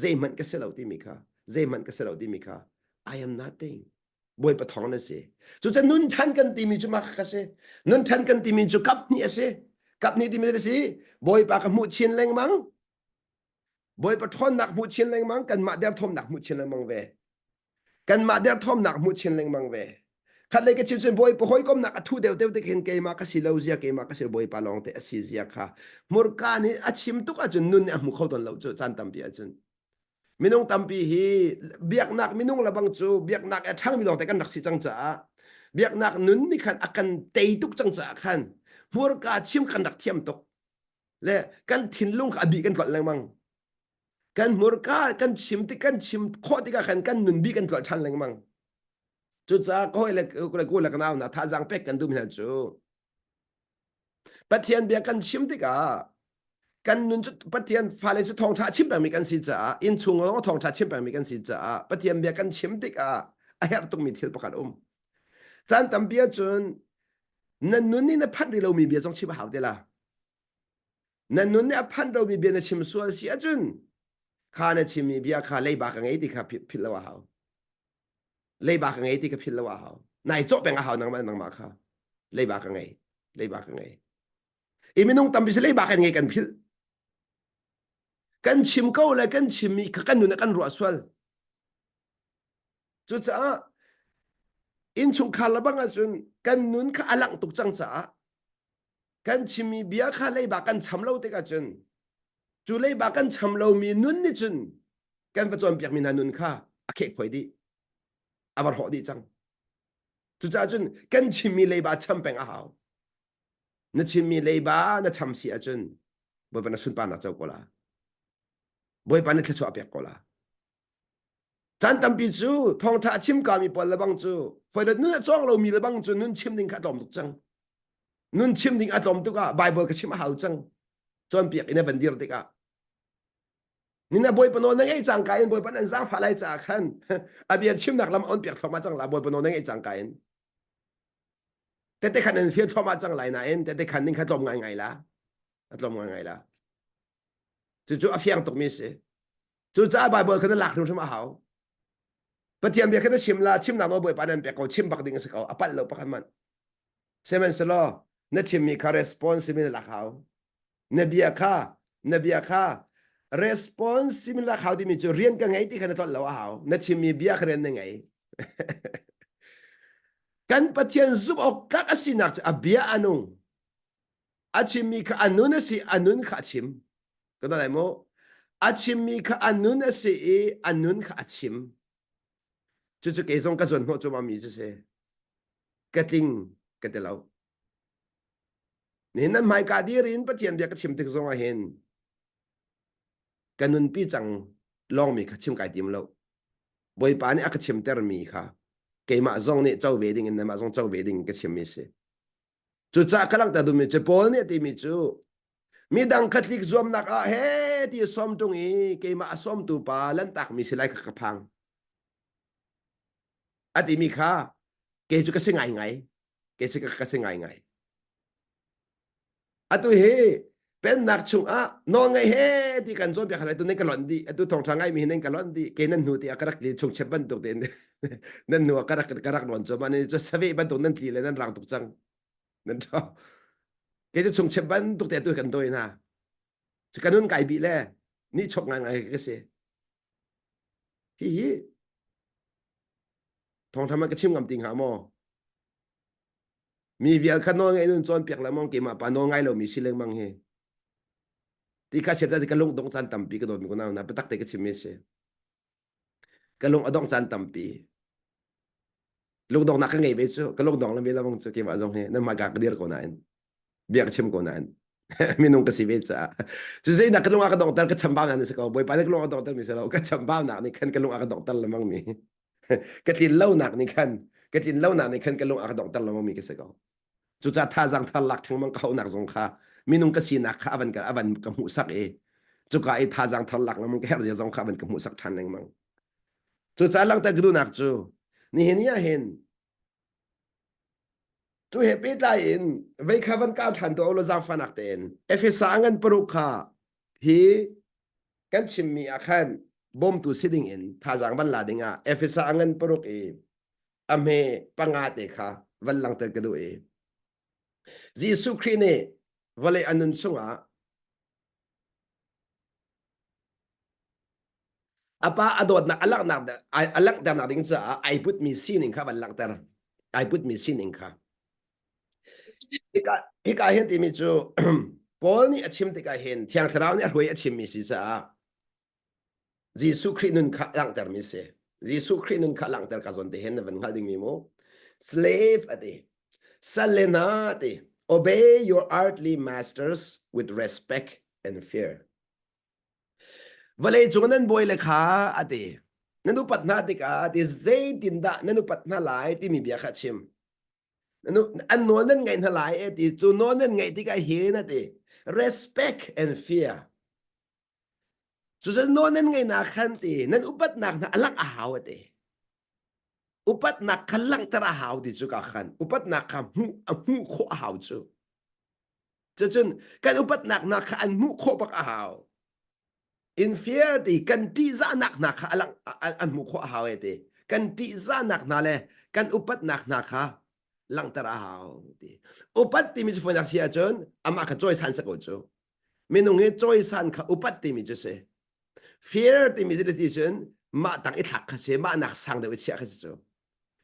zai man ka selo ti mi kha zai man ka selo ti mi kha I am nothing boy pa thong na se chu cha nun chan kan ti mi chu ma kha se nun chan kan ti mi chu kap ni ase kap ni ti mi se boy pa ka mu chin leng mang boy pa thon nak mu chin leng mang kan ma der thom nak mu chin leng mang ve kan ma der thom nak mu chin leng mang ve khat le ke chin chen boy pa hoi kom nak thu deu deu te ken ke ma ka si lo zia ke ma ka se boy pa long te asi zia kha mur ka ni achim tu ka chun nun a mu khau ton lo chu chan tam pi a chun minung tam pi hi biak nak minung labang chu biak nak a thang mi lo te kan nak si chang cha biak nak nun ni khan akan te tuk chang cha khan mur ka chim khan dak thiam tok le kan thin lung ka bi kan tlot lang mang kan mur ka kan chim kho ti ka khan kan nun bi kan tlot chan lang mang chu cha ko le ku la kan na tha jang pek kan du mi na chu pathian biak kan chim ti ka kan nun chu pathian fa le chu thong tha chim bang mi kan si cha in chung ngo thong tha chim bang mi kan si cha pathian biak kan chim ti ka a her tuk mi thil pakat chan tam bia chun nan nun ni na phat ri lo mi bia jong chi ba haw de la nan nun ni a phan ro mi bia na chim sual si a chun kha na chim mi bia kha lei ba ka ngai ti kha phit la wa haw lei ba ka ngai ti ka phit la wa haw nai cho beng a haw nang ma kha lei ba ka ngai i minung tam bi se lei ba ka ngai kan phil kan chim ko la kan chim mi ka kan nun kan ro swal chu cha in chung kha la bang a chun kan nun kha alang tuk chang cha kan chim mi bia kha lei ba kan cham lo te ka chun chu lei ba kan cham lo mi nun ni chun kan va chom piak mi na nun kha a khe khoi di abar ho di chang chu cha chun kan chim mi lei ba cham peng a haw na chim mi lei ba na cham si a chun boy pa na sun pa na chau ko la boy pa na thla chu a piak ko la chan tam pi chu thong tha chim ka mi pol la bang chu foi da nun chong lo mi la bang chu nun chim ding kha tom tuk chang nun chim ding a tom tu ka bible ka chim a haw chang chon piak ina bandir te ka ni na boy pa no na ngai chang kain boy pa nan zang pha lai cha khan abia chim nak lam on piak thoma chang la boy pa no na ngai chang kain te khan en fiel thoma chang lai na en te khan ning kha tom ngai la atlom ngai la chu a fiang tok mi se chu cha bible khan lak thum thum a haw pathian bia khan chim la chim na no boy pa nan pe ko chim bak ding se ko apal lo pa khan man semen selo na chim mi kha responsible la haw na bia kha responsible la haw di mi chu rian ka ngai ti khan tol lo haw na chim mi bia khan na ngai kan pathian zub ok kak asinak a bia anung a chim mi kha anun si anun kha chim ko da mo achim mi kha anun ase anun kha achim chu ke zong ka zon ho chu ma mi chu se kating katelau nên nan mai ka dir in pathian bia ka chim tik zong a hen kanun pi chang long mi kha chim kai tim lo boi pa ni aka chim ter mi kha ke ma zong ni chau ve ding in ma zong chau ve ding ka chim mi se chu cha kalang ta du mi che pol ni ti mi chu mi dang khatlik zom nak a he ti som tung i ke ma som tu pa lan tak mi silai kha phang ati mi kha ke chu ka se ngai ngai ke se ka se ngai ngai atu he pen nak chung a no ngai he ti kan zom pya khala tu ne ka lon di atu thong thangai mi nen ka lon di ke nan nu ti akarak li chung cheban tu den nan nu akarak karak lon zo mani cho save ban tu nan ti le nan rang tu chang nan cho ke chu chung cheban tu te tu kan doi na chu kanun kai bi le ni chok ngai ngai ke se hi thong thama ka chim ngam ting ha mo mi vial khan no ngai nun chon pek la mong ke ma pa no ngai lo mi sileng mang he ti ka che za ti ka lung dong chan tam pi ka do mi ko na na patak te ka chim me se ka lung adong chan tam pi lung dong na ka ngai be chu ka lung dong la me la mong chu ke ma jong he na ma ga ka dir ko na en bia ka chim ko na en mi nung ka si be cha chu sei na ka lung ka dong tar ka cham ba na ni se ko boy pa na ka lung ka dong tar mi se lo ka cham ba na ni khan ka lung ka dong tar la mang mi ka tin lâu nak ni khan ka tin lâu nak ni khan ka lung ka dong tar la mang mi ke se ko chu cha tha jang thal lak thang mang khau nak zong kha minung ka si nak kha aban ka mu sak e chu ka ai tha jang thal lak la mang ka her je zong kha aban ka mu sak than neng mang chu cha lang ta gdu nak chu ni hen ya hen chu he pe ta in ve kha ban ka than to lo jang fa nak ten efesa angan pru kha hi kan chim mi a khan bom tu sitting in tha jang ban la dinga efesa angan pru e ame panga te kha van lang ta gdu e Jesu Christ vale anun sunga apa adot na alak na ding sa I put me sin in ka ban lang ter I put me sin in ka hika hen ti mi chu Paul ni achim ti ka hen thiang tharau ni roi achim mi si sa Jesu Christ nun ka lang ter mi se Jesu Christ nun ka lang ter ka zon te hen van hal ding mi mo slave ate salena ate obey your earthly masters with respect and fear vale chungan boy le kha ate nanu patna ti ka ti zai tin da nanu patna lai ti mi bia kha chim nanu an no nan ngai na lai e ti chu no nan ngai ti ka he na ti respect and fear chu san no nan ngai na khan ti nan upat nak na alak a haw ate upat nak khalang tara haw ti chu ka khan upat nak kha mu kho a haw chu chun kan upat nak na kha an mu kho bak a haw in fear ti kan ti za nak na kha alang an mu kho a haw ate kan ti za nak na le kan upat nak na kha lang tara haw ti upat ti mi chu fa nak sia chun ama kha choi san sa ko chu minung he choi san kha upat ti mi chu se fear ti mi ti chun ma tang i thak kha se ma nak sang de wi chia kha chu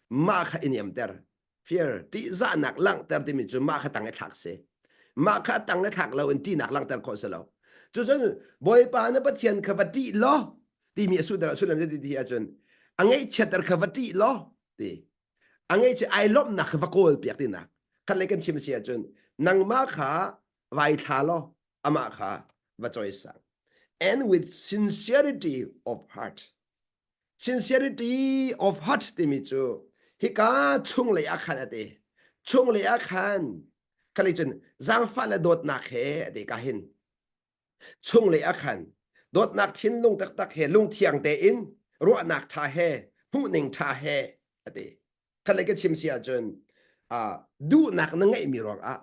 ma kha in yam ter fear ti za nak lang ter ti mi chu ma kha tang i thak se ma kha tang le thak lo in ti nak lang ter ko se lo chu chun boy pa na pathian kha va ti lo ti mi su da su lam ti ti a chun angai chatar kha va ti lo ti angai che ai lop nak va kol piak ti nak khan le kan chim sia chun nang ma kha vai tha lo ama kha va choi sa and with sincerity of heart ti mi chu hi ka chung le a khan ate chung le a khan khali chun zang fa la dot nak he ate ka hin chung le a khan dot nak thin lung tak he lung thiang te in ro nak tha he hu ning tha he ate khale ke chim sia chun du nak na ngai mi rong a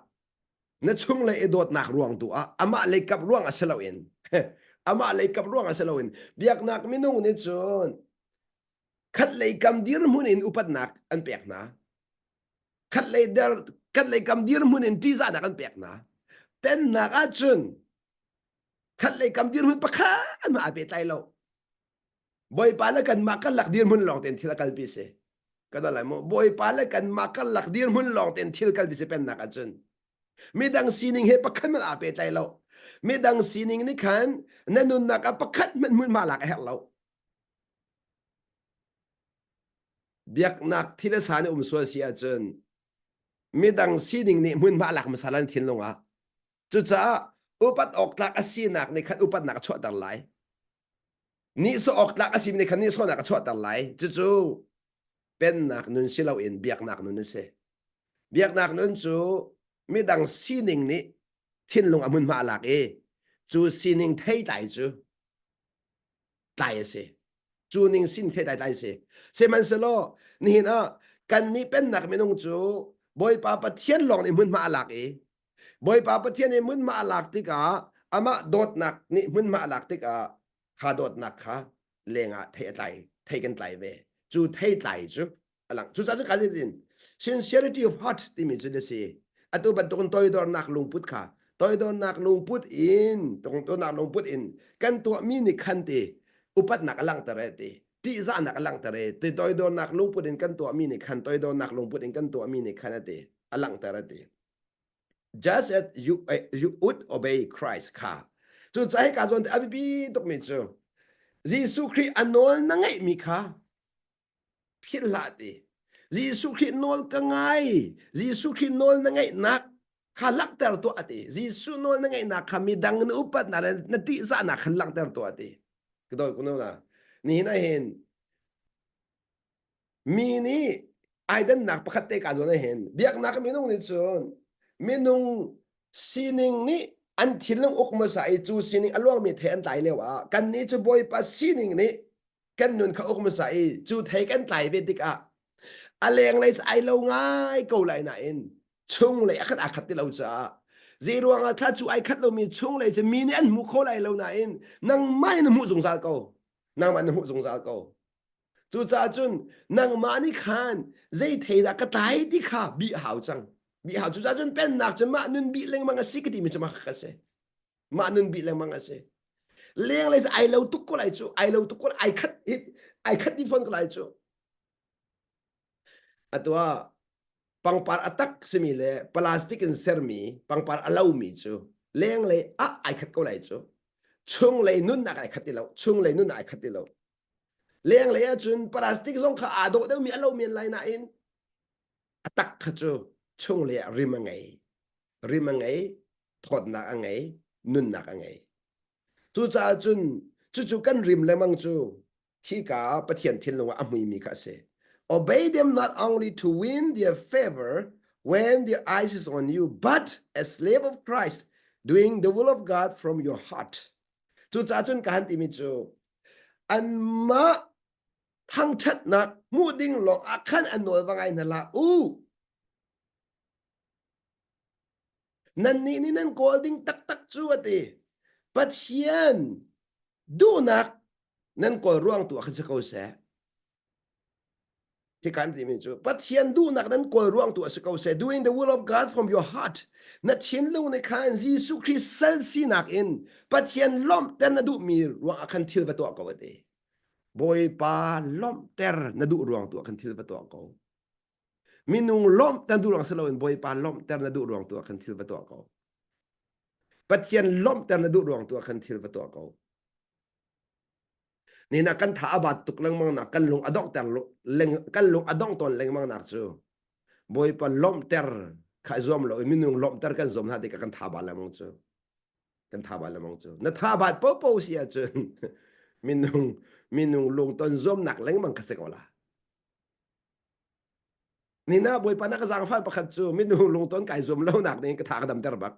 na chung le e dot nak ruang tu a ama le kap ruang a selo in ama le kap ruang a selo in biak nak minung ni chun khat le kam dir mun in upat nak an pek na khat le kam dir mun in ti za nak an pek na pen nak a chun khat le kam dir mun pakha ma ape tai lo boy pala kan makal lak dir mun long ten thila kal bi se kadala mo boy pala kan makal lak dir mun long ten thil kal bi se pen nak a chun midang sining he pakhan ma ape tai lo mi dang sining ni khan nanun nak apakhat man mun malak hello biak nak thila sani so sia chun mi dang sining ni mun malak masalan thin longa chu cha upat ok tlak asi nak ni khat upat nak chwa dar lai ni so ok tlak asi ni khan ni so nak chwa dar lai chu pen nak nun silau in biak nak nun se biak nak nun chu mi dang sining ni thin long amun malak chu sining thei tai chu tai se chu ning sin thei tai se man se lo ni na kan ni pen nak menung chu boy pa pa thian long ni mun malak boy pa pa thian ni mun malak ti ka ama dot nak ni mun malak ti ka ha dot nak kha lenga thei kan tai ve chu thei tai chu alang chu cha ka din sincerity of heart ti mi chu de se atu ban ton toy dor nak lung put kha toy dor nak lung put in tong to nak lung put in kan to mi ni khan ti upat nak alang tare ti ti za nak alang tare ti toy dor nak lung put in kan to mi ni khan toy dor nak lung put in kan to mi ni khan ti alang tare ti just as you would obey Christ kha chu chai ka zon abi bi tok mi chu Giêsu Christ anol na ngai mi kha phil la ti Giêsu Christ nol ka ngai Giêsu Christ nol na ngai nak khalak ter to ati Giêsu nol na ngai nak kami dang na upat na ti za na khalak ter to ati kdo kuno na ni na hen mi ni ai dan nak pakhat te ka zo na hen biak nak mi nung ni chun mi nung sining ni an thilung ok ma sai chu sining along mi the an tai lewa kan ni chu boy pa sining ni kan nun kha ok ma sai chu thei kan tai ve dik a aleng lai ai lo ngai ko lai na in chung lai akhat ti lo cha ziruang a tha chu ai khat lo mi chung lai che mi ni an mu kho lai lo na in nang mai na mu zung zal ko nang man mu zung zal ko chu cha chun nang ma ni khan zai thei da ka tai ti kha bi hao chang bi hao chu cha chun pen nak che ma nun bi leng mang a sikati mi chama kha se ma nun bi leng mang a se leng lai ai lo tuk ko lai chu ai lo tuk ko ai khat ti phone ko lai chu atwa pangpar atak simile plastic in sermi pangpar alau mi chu leng le a ai khat ko lai chu chung le nun na ai khat ti lo chung le nun na ai khat ti lo leng le a chun plastic zong kha ado de mi alau mi lai na in atak kha chu chung le rimangai thot na angai nun na angai chu cha chun chu kan rim le mang chu khi ka pathian thil lo a mui mi kha se obey them not only to win their favor when their eyes is on you, but as slave of Christ, doing the will of God from your heart. Chu cha chun kan ti mi chu an ma thang chat nak mu ding lo akhan an nol wangai na la u nan ni nan golding tak chu ati pathian du nak nan ko ruang tu kha se ko se He can't even do. But Tian do nak dan ko ruang tu asiko se doing the will of God from your heart. Na Tian lo ne kan Jesu Christ sel si nak in. But Tian lom ten na du mi ruang akan til ba to ko ate. Boy pa lom ter na du ruang tu akan til ba to ko. Minung lom tan du ruang selo in boy pa lom ter na du ruang tu akan til ba to ko. But Tian lom ter na du ruang tu akan til ba to ko. Ni na kan tha abat tuk lang mang na kan lung adok ter leng kan lung adong ton leng mang nak chu boy pa lom ter kha zom lo minung lom ter kan zom na de kan tha ba la mang chu kan tha ba la mang chu na tha bat po sia chu minung lung ton zom nak leng mang ka se ko la ni na boy pa na ka zang fa pa khat chu minung lung ton kai zom lo nak ni ka tha ka dam ter bak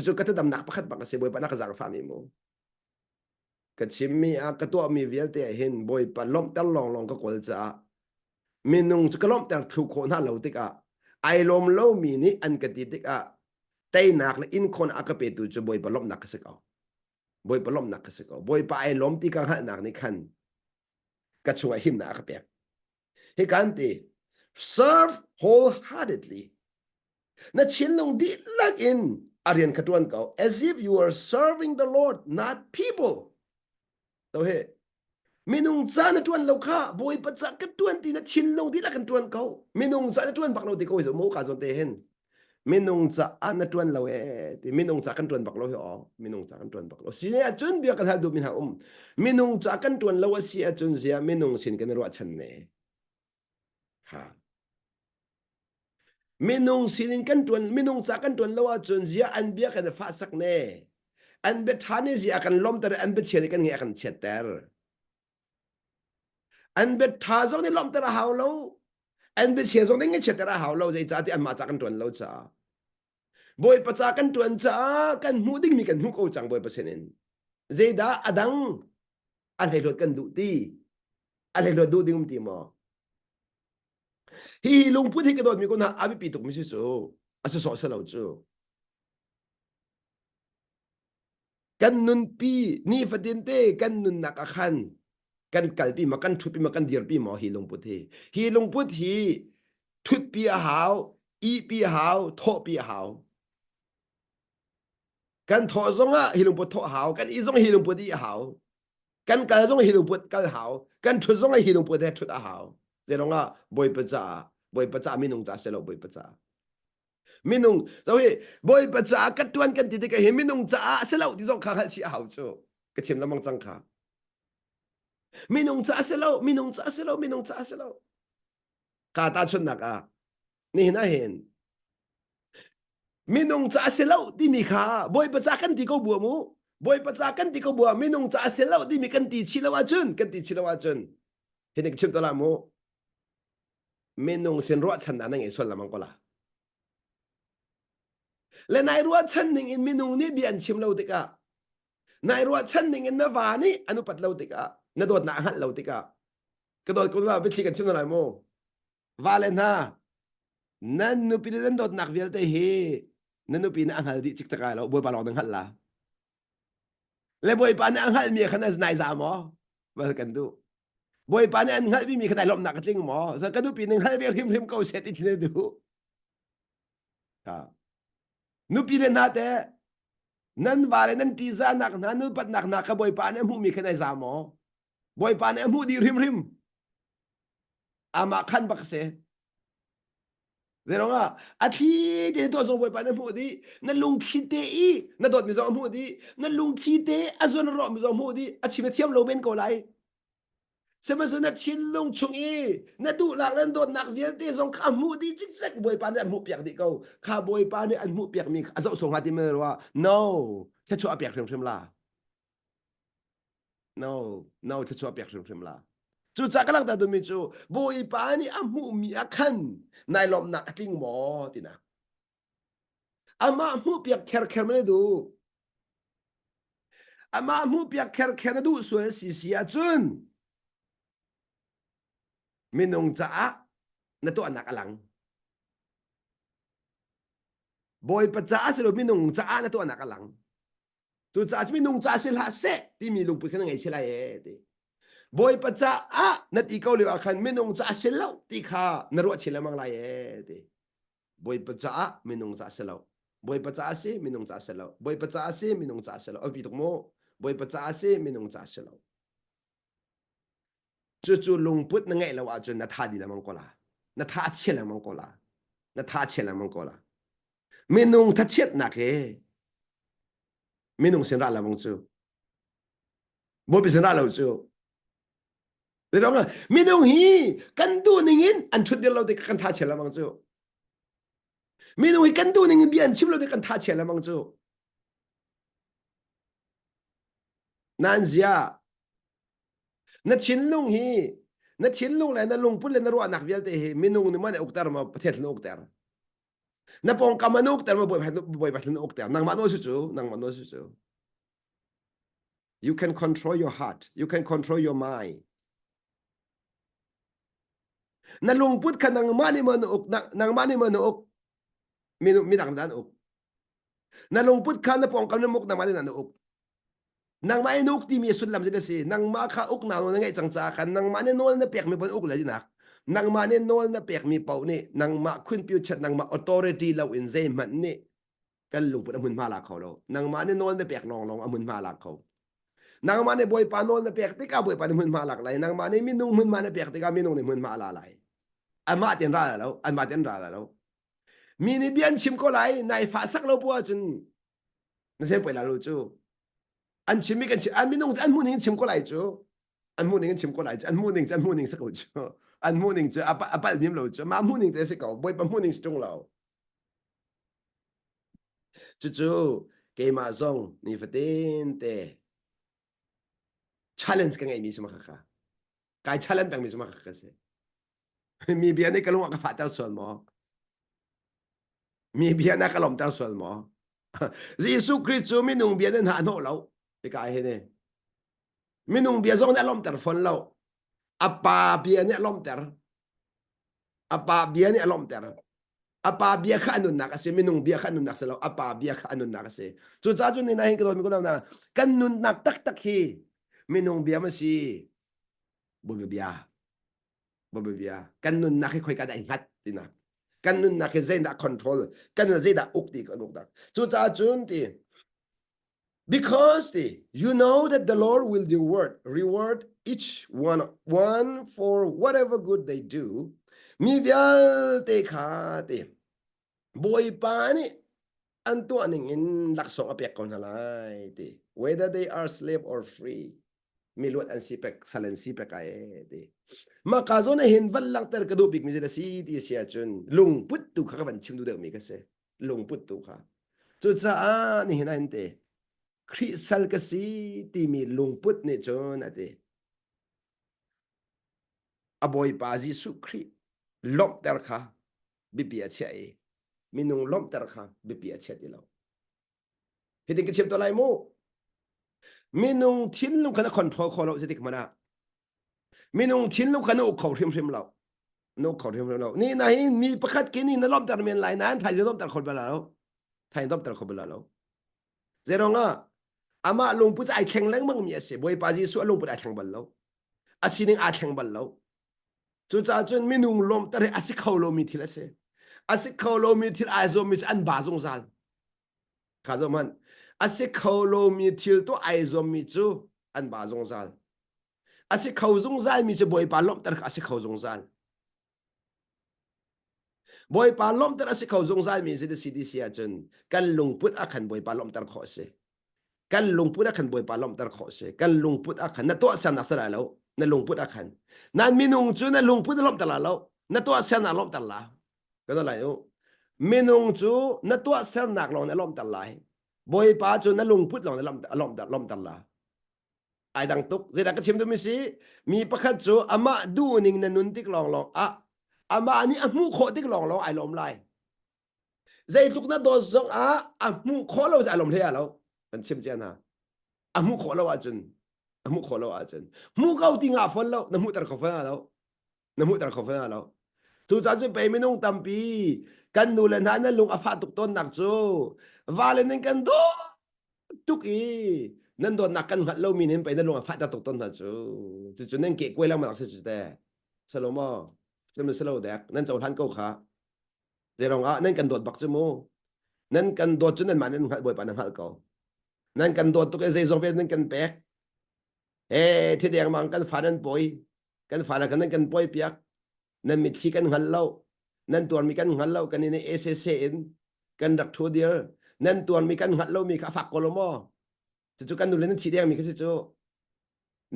chu ka ta dam nak pa khat ba ka se boy pa na ka zang fa mi mo ka chimmi a ka to mi velte hin boy pa lom tar long ka kol cha minung chu kalom tar thu kho na lo tika ai lom lo mi ni an ka ti tika tai nak la in khon a ka pe tu chu boy pa lom nak ka se ka boy pa lom nak ka se ka boy pa ai lom ti ka ha nak ni khan ka chunga him na ka pe he kan ti serve wholeheartedly na chin long di lag in arian ka tuan ka as if you are serving the Lord not people tao he minung cha na tuan lo kha boy pa cha ka tuan ti na chin long di la kan tuan ko minung cha na tuan bak lo ti ko zo mo ka zon te hen minung cha an tuan lo e ti minung cha kan tuan bak lo ho minung cha kan tuan bak lo si ne chun bia kan ha du min ha minung cha kan tuan lo si a chun zia minung sin kan ro chan ne ha minung sin kan tuan minung cha kan tuan lo a chun zia an bia kan fa sak ne an be thani zia kan lom tar an be chen kan nge kan chet ter an be tha zo ni lom tar ha lo an be che zo ni nge chet ter ha lo zai cha ti an ma cha kan tuan lo cha boy pacha kan tuan cha kan mu ding mi kan hu ko chang boy pasenin zeda adang an hai lot kan du ti an hai lot du ding ti mo hi lung pu thi ka dot mi ko na abi pi tuk mi su so aso so sa lo chu kan nun pi ni fatin te kan nun nak akhan kan kal pi ma kan thu pi ma kan dir pi mo hi lung pu hi thut pi a hao i pi hao tho pi hao kan tho zonga hi lung pu tho hao kan i zong hi lung pu di hao kan kal zong hi lung pu kal hao kan thu zong hi lung pu de thut a hao zeronga boy pa cha minung cha selo boy pa cha minung so hi boy pa cha kat tuan kan ti ka hi minung cha selo di zong kha khal chi hao chu ka chim lamang chang kha minung cha selo minung cha selo ka ta chun nak a ni na hen minung cha selo di mi kha boy pa cha kan ti ko bu mu boy pa cha kan ti ko bu minung cha selo di mi kan ti chi lawa chun kan ti chi lawa chun he ne chim ta la mu minung sen ro chan na ngai sol lamang ko la le nai ro chan ning in minung ni bian chim lo te ka nai ro chan ning in na va ni anu pat lo te ka na dot na hat lo te ka ka dot ko la bi thi kan chim na mo va le na nan nu pi den dot nak vial te he nan nu pi na ang hal di chik ta ka lo boy pa lo nang hat la le boy pa na ang hal mi khana nai za mo ba kan du boy pa na ang hal bi mi khana lom nak tling mo sa ka du pi nang hal bi rim rim ko set ti ne du ka nu pi le na te nan va le nan ti za nak na nu pat nak ka boy pa na mu mi khana za mo boy pa na mu di rim rim ama khan bak se zero nga athi de to zo boy pa na mu di na lung khi te i na dot mi zo mu di na lung khi te azon ro mi zo mu di a chi me thiam lo ben ko lai se ma se na chin lung chung i na du lak nan dot nak vial te zong kha mu di chik sak boy pa na mu piak di ko kha boy pa ni an mu piak mi a zo so nga ti me ro no cha chu a piak rem la no no cha chu a piak rem la chu cha ka lak da du mi chu boy pa ni a mu mi a khan nai lom nak ting mo ti na ama mu piak kher kher me du ama mu piak kher kher du so si si a chun minung cha na to anak alang boy pa cha silo minung cha na to anak alang tu cha minung cha sil ha se ti mi lung pu kan ngai chila e ti boy pa cha a na ti ko le akhan minung cha silo ti kha na ro chila mang la e ti boy pa cha minung cha silo boy pa cha se minung cha silo boy pa cha se minung cha silo a pi tok mo boy pa cha se minung cha silo chu lung put na ngai lawa chun na tha di lamang ko la na tha che lamang ko la na tha che lamang ko la minung tha chet na ke minung sin ra lamang chu bo bi sin ra lo chu de dong minung hi kan du ningin an thut de lo de kan tha che lamang chu minung hi kan du ningin bi an chim lo de kan tha che lamang chu nan zia na chin lung hi na chin lung la na lung put le na ro anak vial te hi minung ni man uktar ma pathet no uktar na pong kamano uktar ma boy pathet no uktar nang mano su chu nang mano su chu you can control your heart you can control your mind na lung put ka nang mani man uk nang mani man uk minang dan uk na lung put ka na pong kamano muk na mani na uk nang mai nuk ti mi sun lam je si nang ma kha uk na no ngai chang cha kan nang ma ne nol na pek mi bon uk la di nak nang ma ne nol na pek mi pau ni nang ma khun piu chat nang ma authority lo in zai man ni kan lu pu amun ma la kho lo nang ma ne nol na pek long long amun ma la kho nang ma ne boy pa nol na pek ti ka boy pa ni mun ma lak lai nang ma ne mi nung mun ma na pek ti ka mi nung ni mun ma la lai an ma tian ra la lo an ma tian ra la lo mi ni bian chim ko lai nai fa sak lo bua chun na se poi la lo chu an chim mi kan chim an mi nong an mu ning chim ko lai chu an mu ning chim ko lai chu an mu ning sak lo chu an mu ning chu apa mim lo chu ma mu ning te se ko boi pa mu ning chung lo chu chu ke ma zong ni fa tin te challenge ka ngai mi sama kha kai challenge bang mi sama kha se mi bian ni ka lo ka fa tar son mo mi bian na ka lom tar son mo Giêsu Christ mi nung bian na no lo cái cái này mi nung bian zong na lom tar phon lo apa bian ni lom tar apa bian ni lom tar apa bia kha anun nak ase minung bia kha anun nak selo apa bia kha anun nak ase chu cha chu ni na hin ko mi ko na kan nun nak tak tak hi minung bia ma si bo bia kan nun nak khoi ka dai hat tina kan nun nak zai da control kan zai da ukti ko nuk dak chu cha chun ti because you know that the Lord will reward each one for whatever good they do mi vial te kha te boy pa ni an to aning in laksong apek kon halai ti whether they are slave or free miluat an sipek salan sipek ai ti makazo na hin valak ter kadu big mi da si ti sia chun lung put tu kha ban chim du de mi ka se lung put tu kha chu cha a ni hinan te Krisal ka si ti mi lung put ni chon ate aboy pa Jesu Kri lom ter kha bi pia chai minung lom ter kha bi pia chai ti lo hiding ke chim to lai mo minung thin lu kana control ko lo se dik mana minung thin lu kana u khau hrim lo no khau hrim lo ni na hi mi pakhat ke ni na lom ter men lai nan thai je lom ter khol ba lo thai lom ter khol ba lo zeronga ama lung pu ai kheng leng mang mi ase boy pa ji su lung pu ai kheng bal lo asining a kheng bal lo chu cha chun minung lom ter asi khau lo mi thil ase asi khau lo mi thil ai zo mi an ba zong zal kha zo man asi khau lo mi thil to ai zo mi chu an ba zong zal asi khau zong zal mi chu boy pa lom ter asi khau zong zal boy pa lom ter asi khau zong zal mi se de city sia chun kan lung put a khan boy pa lom ter kho se kan lung put a khan boy pa lom ter kho se kan lung put a khan na to san na sara lo na lung put a khan nan minung chu na lung put lom ter la lo na to san na lom ter la cái đó lại đâu minung chu na to san nak lo na lom ter lai boy pa chu na lung put lo na lom ter la ai dang tuk zai da ka chim tu mi si mi pakhat chu ama du ning na nun tik long long a ama ani a mu kho tik long long ai lom lai zai tuk na do zong a mu kho lo za lom le a lo an chim chen ha a mu kho lo a chun a mu kho lo a chun mu gao ti nga fon lo na mu tar kho fa lo na mu tar kho fa lo chu cha chu pe mi nong tam pi kan nu len han na lung a fa tuk ton nak chu valen nen kan do tuk i nan do nak kan hat lo mi nen pe na lung a fa ta tuk ton na chu chu nen ke kwai la ma se chu te salo mo sem salo dak nan chau than ko kha de rong a nan kan dot bak chu mo nan kan dot chu nan ma nan hat boy pa nan hat ko nan kan dot tu ke zai zong ve nan kan pek thi deng mang kan fa nan boy kan fa la kan nan kan boy piak nan mit thi kan hal lo nan tuan mi kan hal lo kan ni SSN kan dak thu dir nan tuan mi kan hal lo mi kha fak ko lo mo chu kan nu le nan thi deng mi ka chu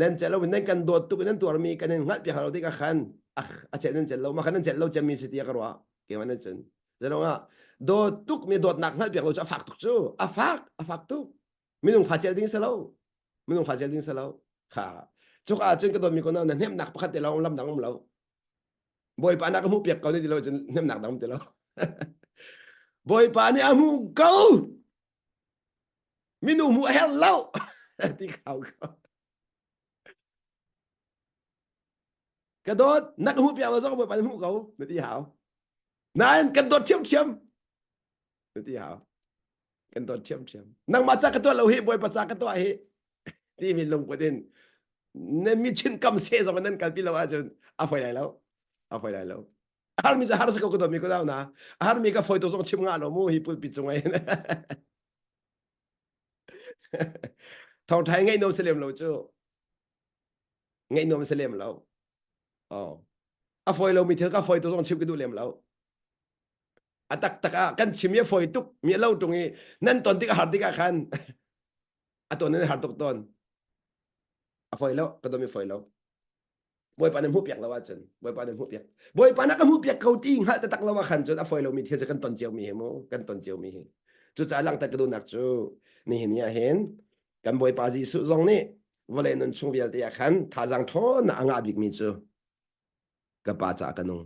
nan che lo nan kan dot tu nan tuan mi kan hal pi hal lo ti ka khan a che nan che lo ma khan nan che lo che mi si ti ka ro ke man chen zero nga dot tuk mi dot nak hal pi lo cha fak tuk chu a fak tu mi nung fa chel ding sa lo mi nung fa chel ding sa lo kha chu a chen ka do mi ko na nem nak pakhat te lo lam dang lo boy pa na ka mu piak ko ni lo chen nem nak dang te lo boy pa ni amu go mi nu mu hello ti khao cái đó nắc hút bèo là do bởi bạn hút gấu để đi hảo nan cần đột chiêm để đi hảo cần đột chiêm năng mà chắc cáiตัวเราเฮบอยปัจจักcáiตัวเฮที่มีลงประเด็นนั่นมีชิ้นกำเสียสมัยนั้นกันพี่เราอาจจะเอาไฟได้แล้วเอาไฟได้แล้วอาร์มีจะหาสักคนตัวมีก็ได้นะอาร์มีก็ไฟตัวส่งชิมงานเรามู่ฮิปุปิดจงไงนะทองไทยไงโนมเสลียมเราจู่ไงโนมเสลียมเราอ๋ออาไฟเรามีเท่ากับไฟตัวส่งชิมก็ดูเลียมเรา ตักกันชิมเยฝอยตุกมีเล่าตรงนี้นั่นตอนที่หาที่กันตัวนั้นหาตุกตอนฝอยแล้วก็ต้องมีฝอยแล้วบอยปานหูเปียกแล้วว่าจนบอยปานหูเปียกบอยปานนักหูเปียกเขาติ้งฮะแต่ตักแล้วว่าขันจนฝอยเรามีเทียจะกันตอนเจียวมีเหมกันตอนเจียวมีเหจุดจ่าลังตะกระดูนักจูนี่เห็นเนี่ยเห็นกันบอยปาจีสุจงนี่วันเลยนั่นช่วงเวลาที่ขันท่าจังท้อน่ะอ่างอาบิกมีจูกับป้าจ่ากันนง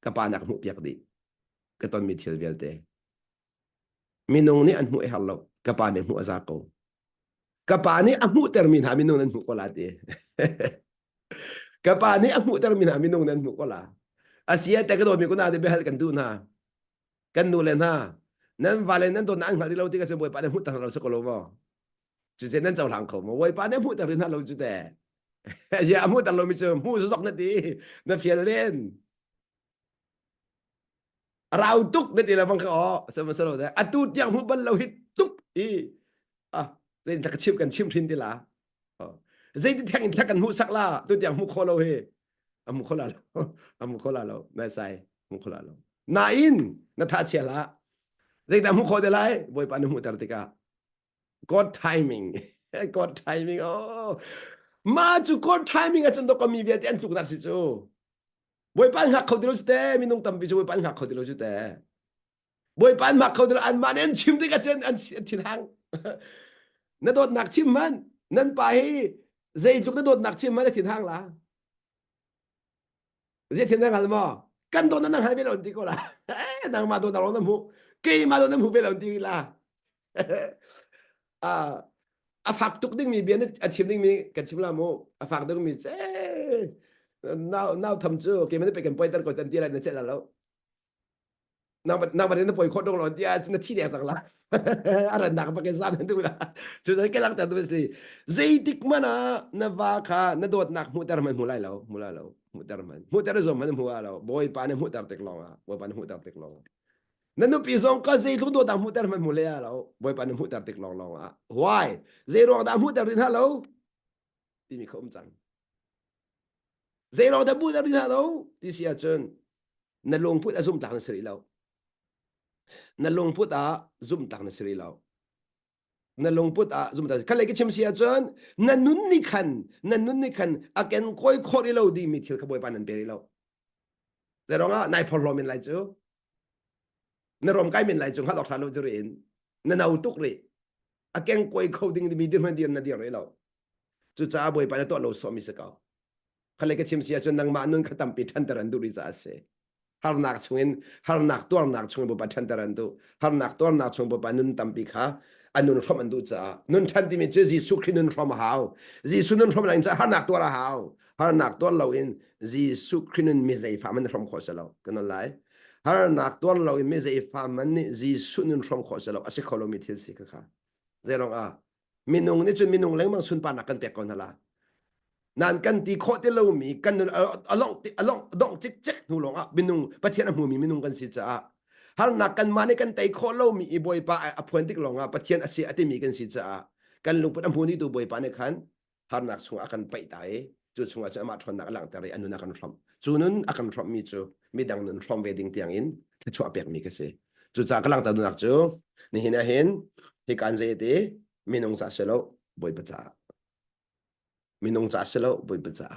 กับป้านักหูเปียกดีก็ตอนมีเทียเวลเตมีนงนี่อันหูเอฮัลโลกับป้าเนี่ยหูอาซาโกกับป้านี่อันหูเตอร์มินหามีนงนั่นหูโคลาเต kapani ang mutar minaminong nan mo ko la asia te kado mi ko na de behal kan du na kan nu len ha nan valen nan don ang hali lo ti ka se boy pa ne mutar lo sa ko lo mo ju je nan chau lang ko mo boy pa ne mutar rin ha lo ju te ya mutar lo mi che mu so sok na ti na fiel len rau tuk na ti la bang ko sa ma sa lo de atu tiang mu ban lo hit tuk i zen ta ka chim kan chim thin ti la zai ti thang ta kan mu sak la tu tiang mu kho lo he amu kho la lo amu kho la lo na sai mu kho la lo na in na tha chia la zai ta mu kho de lai boy pa nu mu tar ti ka god timing god timing oh ma chu god timing a chen do ko mi ve ti an chu na si chu boy pa ngak kho di lo ste mi nong tam bi chu boy pa ngak kho di lo chu te boy pa mak kho di lo an ma nen chim ti ka chen an tin hang na dot nak chim man nan pa hi zai chu na dot nak chim man tin hang la zai tin hang al mo kan do na nang hai ve lo ti ko la nang ma do na lo na mu ke ma do na mu ve lo ti la phạt tục đinh mi biến chim đinh mi cái chim là mô phạt tục mi nào thầm chưa cái mình phải cần quay tân coi tân tia là nó chết là lâu nào mà đến nó bồi khót đông rồi tia nó thi đẹp rằng là anh nặng bao cái giam nên tôi là cho nên cái lăng tận tôi là dây tích mà na va kha na đột nặng mu tar mình mu lại lâu mu tar rồi mình mu lâu boy pa nên mu tar tek long boy pa nên mu tar tek longนั่นนู่นปีสองก็เจทุกตัวต่างหูแต่มันหมดเลยอะเราบอยปานหูแต่ติดลองอ่ะ why เจรองต่างหูแต่รินฮะเราที่มีคมจังเจรองแต่หูแต่รินฮะเราที่เสียจนนั่นลงพุทธซุ่มต่างสิริเรานั่นลงพุทธซุ่มต่างสิริเรานั่นลงพุทธซุ่มต่างขั้นเลยก็ชิมเสียจนนั่นนุ่นนี่คันอาการค่อยคอร์เราดีมีเที่ยวขบวยปานนั่นเปรีเราเจรองอ่ะนายพอลมินไรจูนรมใกล้เป็นไรจงฮัดออกทางเราจะเรียนนั่นเอาตุกเลยอาแกงกวยเขาดิ้งมีเดียนเดียนนั่นเดียวเลยเราจุดจ้าบวยไปแล้วตัวเราสมิสกาวเขาเลยก็ชิมเสียจนนางมานุนขตัมปิทันตรันดูริจ้าเสฮาร์นักชงเงินฮาร์นักตัวนักชงเงินบุปผันตรันดูฮาร์นักตัวนักชงบุปผันนุนตัมปิขาอันนุนพรมันดูจ้านุนทันที่มีเจจีสุขีนุนพรมหาวจีสุนุนพรมอะไรจ้าฮาร์นักตัวละหาวฮาร์นักตัวเราเองจีสุขีนุนมีใจฟ้ามันพรมขอเสเรากันนั่นแหละฮาร์นักตัวเราเองมีใจฟ้ามันนี่จีสุนุนพรมขอเสเราอาศัยขอเรามีเทียนสิค่ะเจ้าน้องมินุงนี่จนมินุงเล้งมังสุนปานักกันเตะก่อนนั่นละนั่นกันตีโคตรเรามีกันลองดองจิกหูลงมินุงประเทศนั้นหูมีมินุงกันสิจ้าฮาร์นักกันมาในกันเตะโคตรเรามีอีบอยปะอภันติกลงประเทศอาเซียนมีกันสิจ้ากันลุงพุทธพูนี่ตัวบอยปะในขันฮาร์นักชงอากันไปตายจุดชงอาจะมาทนนักหลังแต่ไรอันนู้นอากันพร้อมจุดนั้นอากันพร้อมมีจูมีดังนั้นพร้อมเวดิ้งเตียงอินที่ชัวเปียกมีกันสิจุดจากหลังแต่ดูนักจูนี่เห็นที่การเจดีมินงจ่าเชลบอยปะจ่ามินงจ่าเชลบอยปะจ่า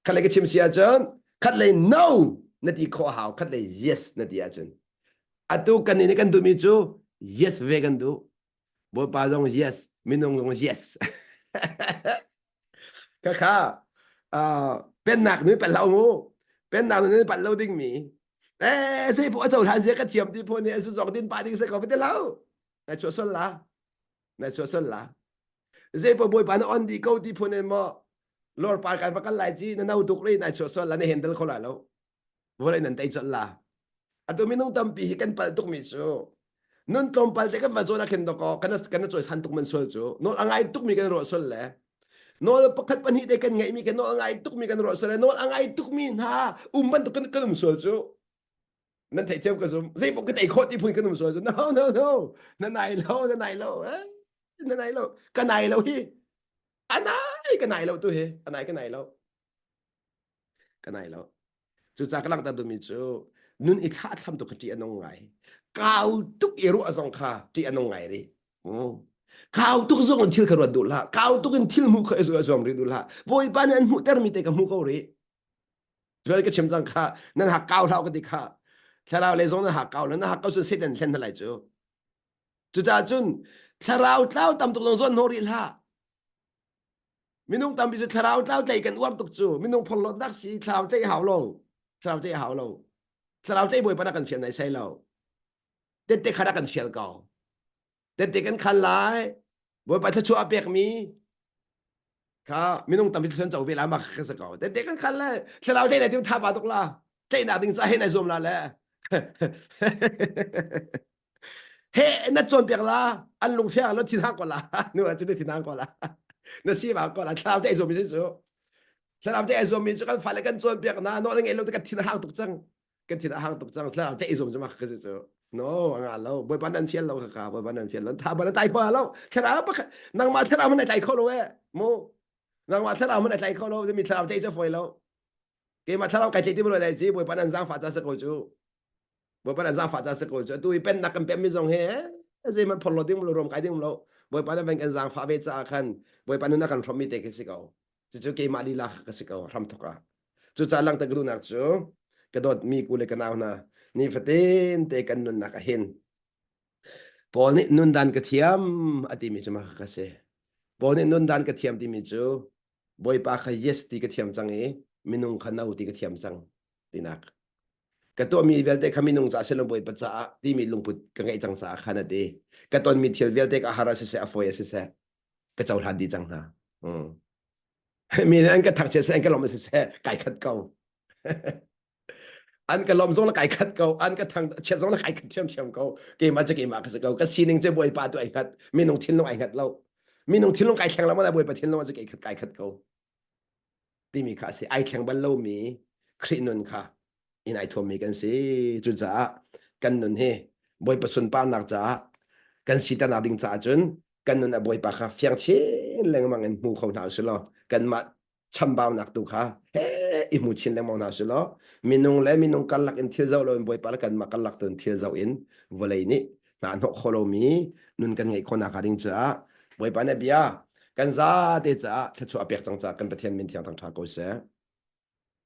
ขัดเลยก็ชิมเสียจนขัดเลย no นั่นที่ข้อหาวขัดเลย yes นั่นที่อาจารย์อะตุกันนี่กันดูมีจู yes เวกันดูบอยปะจง yes มินงจง yes ค่ะเป็นหนักนี่เป็นเราโม่เป็นหนักนี่เป็นเราดิ้งมีสิพวกเจ้าทานเสียกระเทียมที่พวกนี้สุดสองดินปลาดิ้งเสียก็ไม่ได้เราในชัวส่วนละในชัวส่วนละเจ้าบอยปานอ่อนดีเขาที่พวกนี้มาลอร์ปาร์กันประกันหลายจีนั่นเอาตุกเลยในชัวส่วนละในเห็นเดลเขาหลายแล้ววันนั้นได้จัดละอันตัวมีน้องตั้มปีกันปัลตุกมิจูนั่นตั้มปัลแต่กันมาโจนักเห็นดอกกันช่วยสันตุกมันส่วนจูนั่นอ่างไอตุกมีกันรอส่วนเลยนอลปักขัดปันหิดกันไงมีกันนอลอ่างไอตุกมีกันรอส่วนเลยนอลอ่างไอตุกมีฮะบันตุกกันส่วนจูนั่นไทยเจ้าก็สมเจ้าปกติโคตรที่พูดกันนุ่มสวย no นั่นไหนเรานั่นไหนเรากันไหนเราฮีอันไหนกันไหนเราตัวเฮอันไหนกันไหนเราจุดจากกำลังตัดตัวมีจู nun i kha tham to ti anong ngai kau tuk iru azong kha ti anong ngai ri kau tuk zong thil kha ro du la kau tuk in thil mu kha zo zom ri du la boy ban an mu ter mi te ka mu ko ri rồi cái chim răng kha nên hạ cao thao cái đi kha theo lao lấy giống nó hạ cao nó hạ cao sự sẽ đến lên lại chứ chú cha chun theo lao tam tục long zon hori la minung tam bị theo lao chạy cần uam tục chú minung phong lót đắc sĩ theo chạy hảo lâu theo chạy bồi bắt cần phiền này say lâu tết tết khá cần phiền cầu tết tết cần khăn lại bồi bắt theo chúa bẹc miค่ะไม่ต้องตามที่ฉันจะเอาเวลามาแค่สักก่อนแต่เด็กกันคันเลยฉันเอาใจไหนที่ท่าบาตุกละใจหนาดึงใจให้ในซุ่มละแหละเฮ้นั่นจนเปียกละอันลุงเพียงแล้วที่นั่งก่อนละนึกว่าจะได้ที่นั่งก่อนละนั่นสิบาก่อนละฉันเอาใจซุ่มไม่ใช่ซุ่มฉันเอาใจซุ่มมีสุกันฝันเลยกันจนเปียกนะโน้ตยังไงเราจะกันที่นั่งตุกจังกันที่นั่งตุกจังฉันเอาใจซุ่มจะมาแค่ซุ่มโน้งานเราบอยปานนันเชียนเราค่ะบอยปานนันเชียนแล้วท่าบาลใจคอเราฉันเอาปะนั่งมาฉันเอามันในใจคอเราเว้ยโมนางว่าถ้าเราไม่ได้ใจเขาเราจะมีถ้าเราใจจะฝอยเราเกี่ยมาถ้าเราไกลใจที่ไม่ได้จีบวยปนันสร้างฝาจาสกุลจูบวยปนันสร้างฝาจาสกุลจูตัวเป็นนักกันเป็นมิจงเฮสิมันพลดิ้งมันรวมไกลดิ้งเราบวยปนันเป็นกันสร้างฝาเวจาคันบวยปนันนักกันพร้อมมีเตกิสิเขาจู่ๆเกี่ยมาดีลักกิสิเขาทำทุกข์จู่ๆลังตะกรุนักจูกระโดดมีกูเลยกันเอานะนี่ฟตินเตกันนุนนักเห็นพอนี่นุนดันกระเทียมอดีมิจมาคัสเซ่พอนี่นุนดันกระเทียมที่มิจูบอยปากขยัสตีกระเทียมจังเอมินุงขนาวตีกระเทียมจังตีนักกระตัวมีเวลเตกมินุงจ่าเซลบอยปัจจัยที่มีลุงพุดกังไงจังสาขนาดเดกระตัวมีเที่ยวเวลเตกอาหารเสอฟอยเสกระเจ้าหันดีจังนะมีอันกระถักเสอันกระลมเสไก่ขัดเก่าอันกระลมส่งละไก่ขัดเก่าอันกระถังเชื่อส่งละไก่ขัดเชื่อมเก่าเกมมาจะเกมมาก็สเก่าก็ซีนึงจะบอยปาตัวไอ้ขัดมินุงทิ้งลงไอ้ขัดเรามินุงทิ้งลงไก่แข็งแล้วมันจะบอยปาทิ้งลงมาจะไก่ขัดเก่าที่มีค่าสิไอแข็งบัลโลมีคลินุนค่ะอินไอทวมีกันสิจุดจ้ากันนุนเฮบอยประสุนป้านักจ้ากันสิตานาดิงจ้าจนกันนุนบอยปากค่ะเฟียงเชนแรงมังเงินมูของหนาวสิลอกันมาชัมบาวนักตุค่ะเฮ้อิมูชินแรงมังหนาวสิลอมินุงและมินุงกันลักอินเทียเจ้าเราบอยปากกันมากันลักตุนเทียเจ้าอินวลัยนี้นานหกโคโลมีนุนกันไงคนนักดิงจ้าบอยปากเนี่ยเบียกันซาเตจ้าถ้าชัวเปียกจังจ้ากันประเทศมินเทียงทางทาโกเส